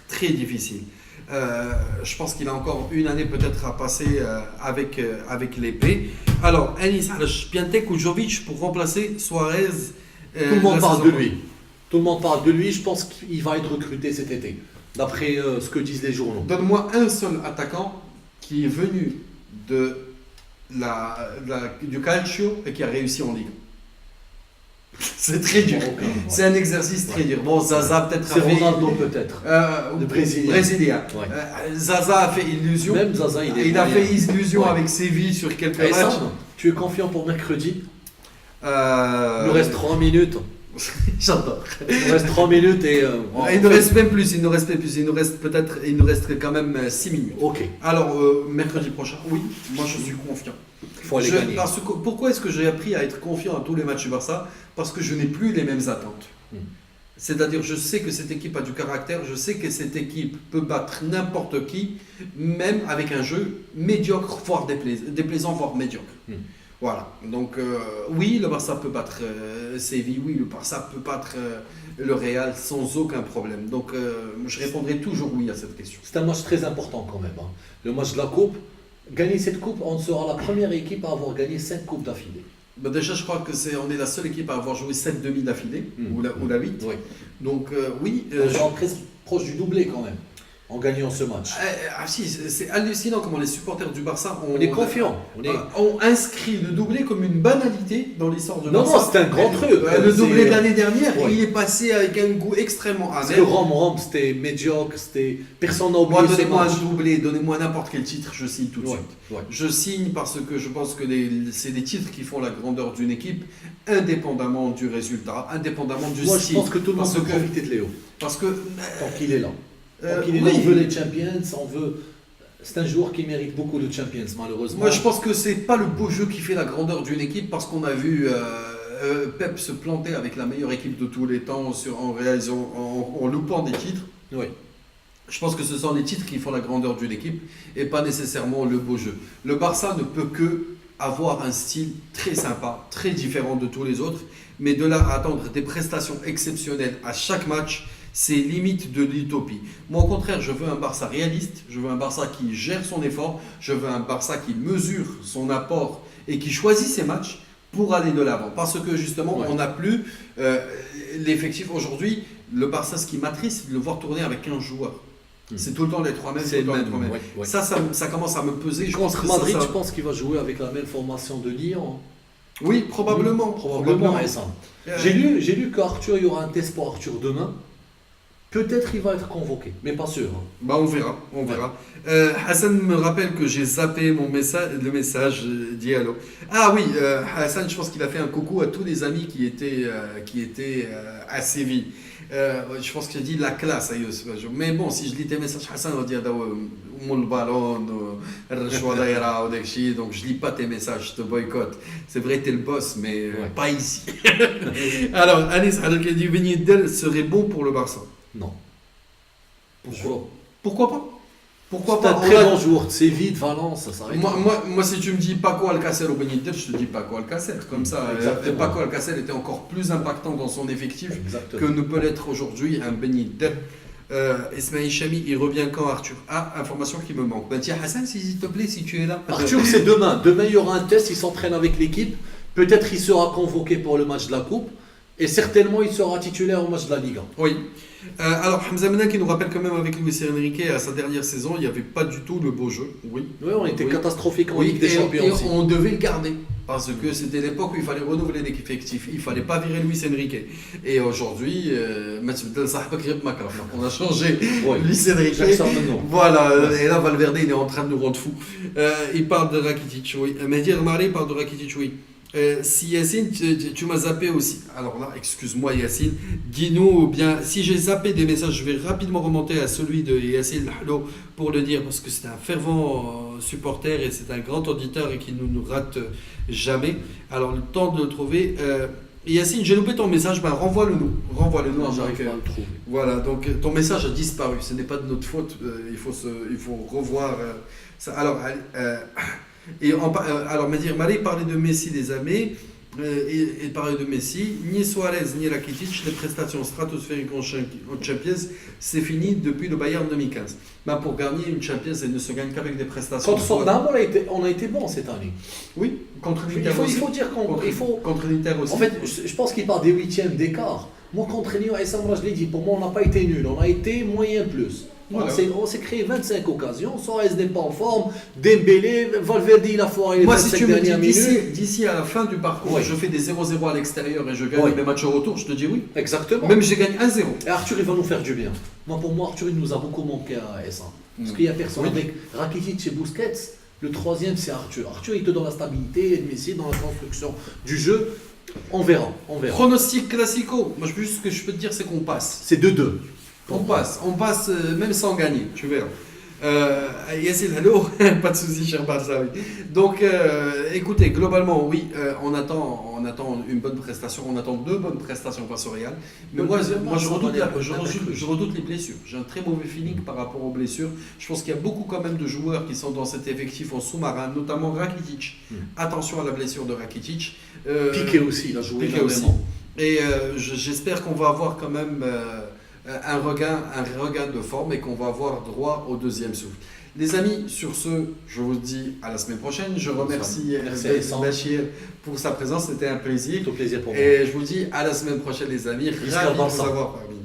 très difficile. Je pense qu'il a encore une année peut-être à passer avec l'épée. Alors, Anis Piatek ou Jovic pour remplacer Suarez. Tout le monde la parle saison de lui. Tout le monde parle de lui. Je pense qu'il va être recruté cet été, d'après ce que disent les journaux. Donne-moi un seul attaquant qui est venu du Calcio et qui a réussi en Ligue. C'est très dur. Bon, C'est un exercice très dur. Bon, Zaza peut-être C'est Ronaldo peut-être. le Brésilien. Ouais. Zaza a fait illusion. Même Zaza, Il a fait illusion avec Séville sur quelques Et matchs. Sam, tu es confiant pour mercredi? Il Il nous reste 3 minutes. J'adore. Il nous reste 3 minutes et... Il nous reste même plus. Il nous reste quand même 6 minutes. Ok, Alors, mercredi prochain, oui, moi je suis confiant. il faut aller gagner. Pourquoi est-ce que j'ai appris à être confiant à tous les matchs du Barça? Parce que je n'ai plus les mêmes attentes. C'est-à-dire, je sais que cette équipe a du caractère, je sais que cette équipe peut battre n'importe qui, même avec un jeu médiocre, voire déplaisant, voire médiocre. Voilà. Donc, oui, le Barça peut battre Séville, oui, le Barça peut battre le Real sans aucun problème. Donc, je répondrai toujours oui à cette question. C'est un match très important quand même. Le match de la Coupe. Gagner cette Coupe, on sera la première équipe à avoir gagné 5 Coupes d'affilée. Bah déjà, je crois que on est la seule équipe à avoir joué 7 demi d'affilée, ou la 8. Oui. Donc, oui. On sera presque proche du doublé quand même, en gagnant ce match. Si, c'est hallucinant comment les supporters du Barça On est confiants. ont inscrit le doublé comme une banalité dans l'histoire du Non, Barça. non, c'est un grand truc. Le doublé de l'année dernière, Ouais. il est passé avec un goût extrêmement Parce amer. que Rome, c'était médiocre, personne n'a oublié Moi, ce donnez-moi match. un doublé, donnez-moi n'importe quel titre, je signe tout de Ouais, suite. ouais. Je signe parce que je pense que c'est des titres qui font la grandeur d'une équipe, indépendamment du résultat, indépendamment du Moi, je style. pense que tout le monde Parce peut que- profiter de Léo. Parce que... Tant qu'il est là. Tant qu'il est là, oui. on veut les Champions, on veut... C'est un joueur qui mérite beaucoup de Champions, malheureusement. Moi, je pense que c'est pas le beau jeu qui fait la grandeur d'une équipe parce qu'on a vu Pep se planter avec la meilleure équipe de tous les temps en loupant des titres. Oui. Je pense que ce sont les titres qui font la grandeur d'une équipe et pas nécessairement le beau jeu. Le Barça ne peut que avoir un style très sympa, très différent de tous les autres, mais de là à attendre des prestations exceptionnelles à chaque match, c'est limite de l'utopie. Moi, au contraire, je veux un Barça réaliste, je veux un Barça qui gère son effort, je veux un Barça qui mesure son apport et qui choisit ses matchs pour aller de l'avant. Parce que justement, Ouais. on n'a plus l'effectif. Aujourd'hui, le Barça, ce qui m'attriste, c'est de le voir tourner avec 15 joueurs. C'est tout le temps les trois mêmes, tout C'est le temps le les même, trois mêmes. ouais, ouais. Ça commence à me peser. Je pense Contre que Madrid, ça- je pense qu'il va jouer avec la même formation de Lyon. Oui, probablement. Probablement, Hassan. Euh, J'ai lu qu'Arthur, il y aura un test pour Arthur demain. Peut-être il va être convoqué, mais pas sûr. Bah on verra. Hassan me rappelle que j'ai zappé le message Diallo. Ah oui, Hassan, je pense qu'il a fait un coucou à tous les amis qui étaient à Séville. Je pense qu'il a dit la classe à Youssef. Mais bon, si je lis tes messages, Hassan va dire le ballon, donc je lis pas tes messages, je te boycotte. C'est vrai, t'es le boss, mais pas ici. Alors, Anis Al-Khadi Ben Yedder serait bon pour le Barça. Non. Pourquoi? Pourquoi pas? Pourquoi C'est un pas? très bon joueur de Séville, de Valence, ça s'arrête. Moi, si tu me dis Paco Alcácer ou Ben Yedder, je te dis Paco Alcácer. Comme ça, Exactement. Paco Alcácer était encore plus impactant dans son effectif Exactement. que ne peut l'être aujourd'hui un Ben Yedder. Ismail Chami, il revient quand, Arthur? Ah, information qui me manque. Ben tiens, Hassan, s'il te plaît, si tu es là. Arthur, c'est demain. Demain, il y aura un test, il s'entraîne avec l'équipe. Peut-être il sera convoqué pour le match de la Coupe. Et certainement, il sera titulaire au match de la Ligue 1. Oui. Alors, Hamza Mena qui nous rappelle quand même avec Luis Enrique à sa dernière saison, il n'y avait pas du tout le beau jeu. Oui. Oui, on était Oui. catastrophique en Oui, Ligue des Champions et aussi. on devait le garder parce que c'était l'époque où il fallait renouveler l'effectif. Il ne fallait pas virer Luis Enrique. Et aujourd'hui, on a changé Ouais. Luis Enrique. Jackson maintenant. Voilà, et là Valverde il est en train de nous rendre fous. Il parle de Rakitic, oui. Mehdi Almari parle de Rakitic, oui. Si Yacine, tu m'as zappé aussi. Alors là, excuse-moi Yacine, dis-nous bien, si j'ai zappé des messages, je vais rapidement remonter à celui de Yacine Lahlo pour le dire, parce que c'est un fervent supporter et c'est un grand auditeur et qui ne nous rate jamais. Alors le temps de le trouver. Yacine, j'ai loupé ton message, ben renvoie-le-nous. Renvoie-le-nous. Non, j'arrive pas à le trouver. Voilà, donc ton message a disparu, ce n'est pas de notre faute, il faut revoir ça. Alors, alors Mehdi Marie parlait de Messi des amis, et parler de Messi, ni Suarez ni Rakitic, les prestations stratosphériques en Champions, c'est fini depuis le Bayern 2015. Ben, pour gagner une Champions, elle ne se gagne qu'avec des prestations. Contre Tottenham, on a été bon cette année. Oui, contre Il l'Inter faut, aussi. il faut dire Contre l'Inter aussi. En fait, je pense qu'il part des huitièmes d'écart. Moi, contre Lyon, et ça, moi, je l'ai dit, pour moi, on n'a pas été nul. On a été moyen plus. Voilà. On s'est créé 25 occasions. Suarez n'est pas en forme. Dembélé, Valverde, il a foiré les Moi, 25 si tu me dernières dis minutes. d'ici à la fin du parcours, Ouais. je fais des 0-0 à l'extérieur et je gagne Ouais. mes matchs au retour, je te dis oui. Exactement. Même je gagne 1-0. Et Arthur, il va nous faire du bien. Pour moi, Arthur, il nous a beaucoup manqué à S1. Parce qu'il n'y a personne. Oui. Avec Rakitic et Busquets, le troisième, c'est Arthur. Arthur, il te donne la stabilité, et Messi dans la construction du jeu. On verra. Pronostic classico. Moi, juste ce que je peux te dire, c'est qu'on passe. C'est 2-2. On passe même sans gagner, tu verras. Yassine, hello, pas de soucis, cher Barzawi. Donc, écoutez, globalement, oui, on attend une bonne prestation, on attend 2 bonnes prestations face au Real. Mais moi, je redoute les blessures. J'ai un très mauvais feeling par rapport aux blessures. Je pense qu'il y a beaucoup quand même de joueurs qui sont dans cet effectif en sous-marin, notamment Rakitic. Attention à la blessure de Rakitic. Piqué aussi, il a joué Piqué aussi. énormément. Et j'espère qu'on va avoir quand même un regain de forme et qu'on va avoir droit au deuxième souffle. Les amis, sur ce, je vous dis à la semaine prochaine. Je remercie Bachir pour sa présence, c'était un plaisir. C'est un plaisir pour moi. Et je vous dis à la semaine prochaine les amis. Ravi de vous avoir parmi.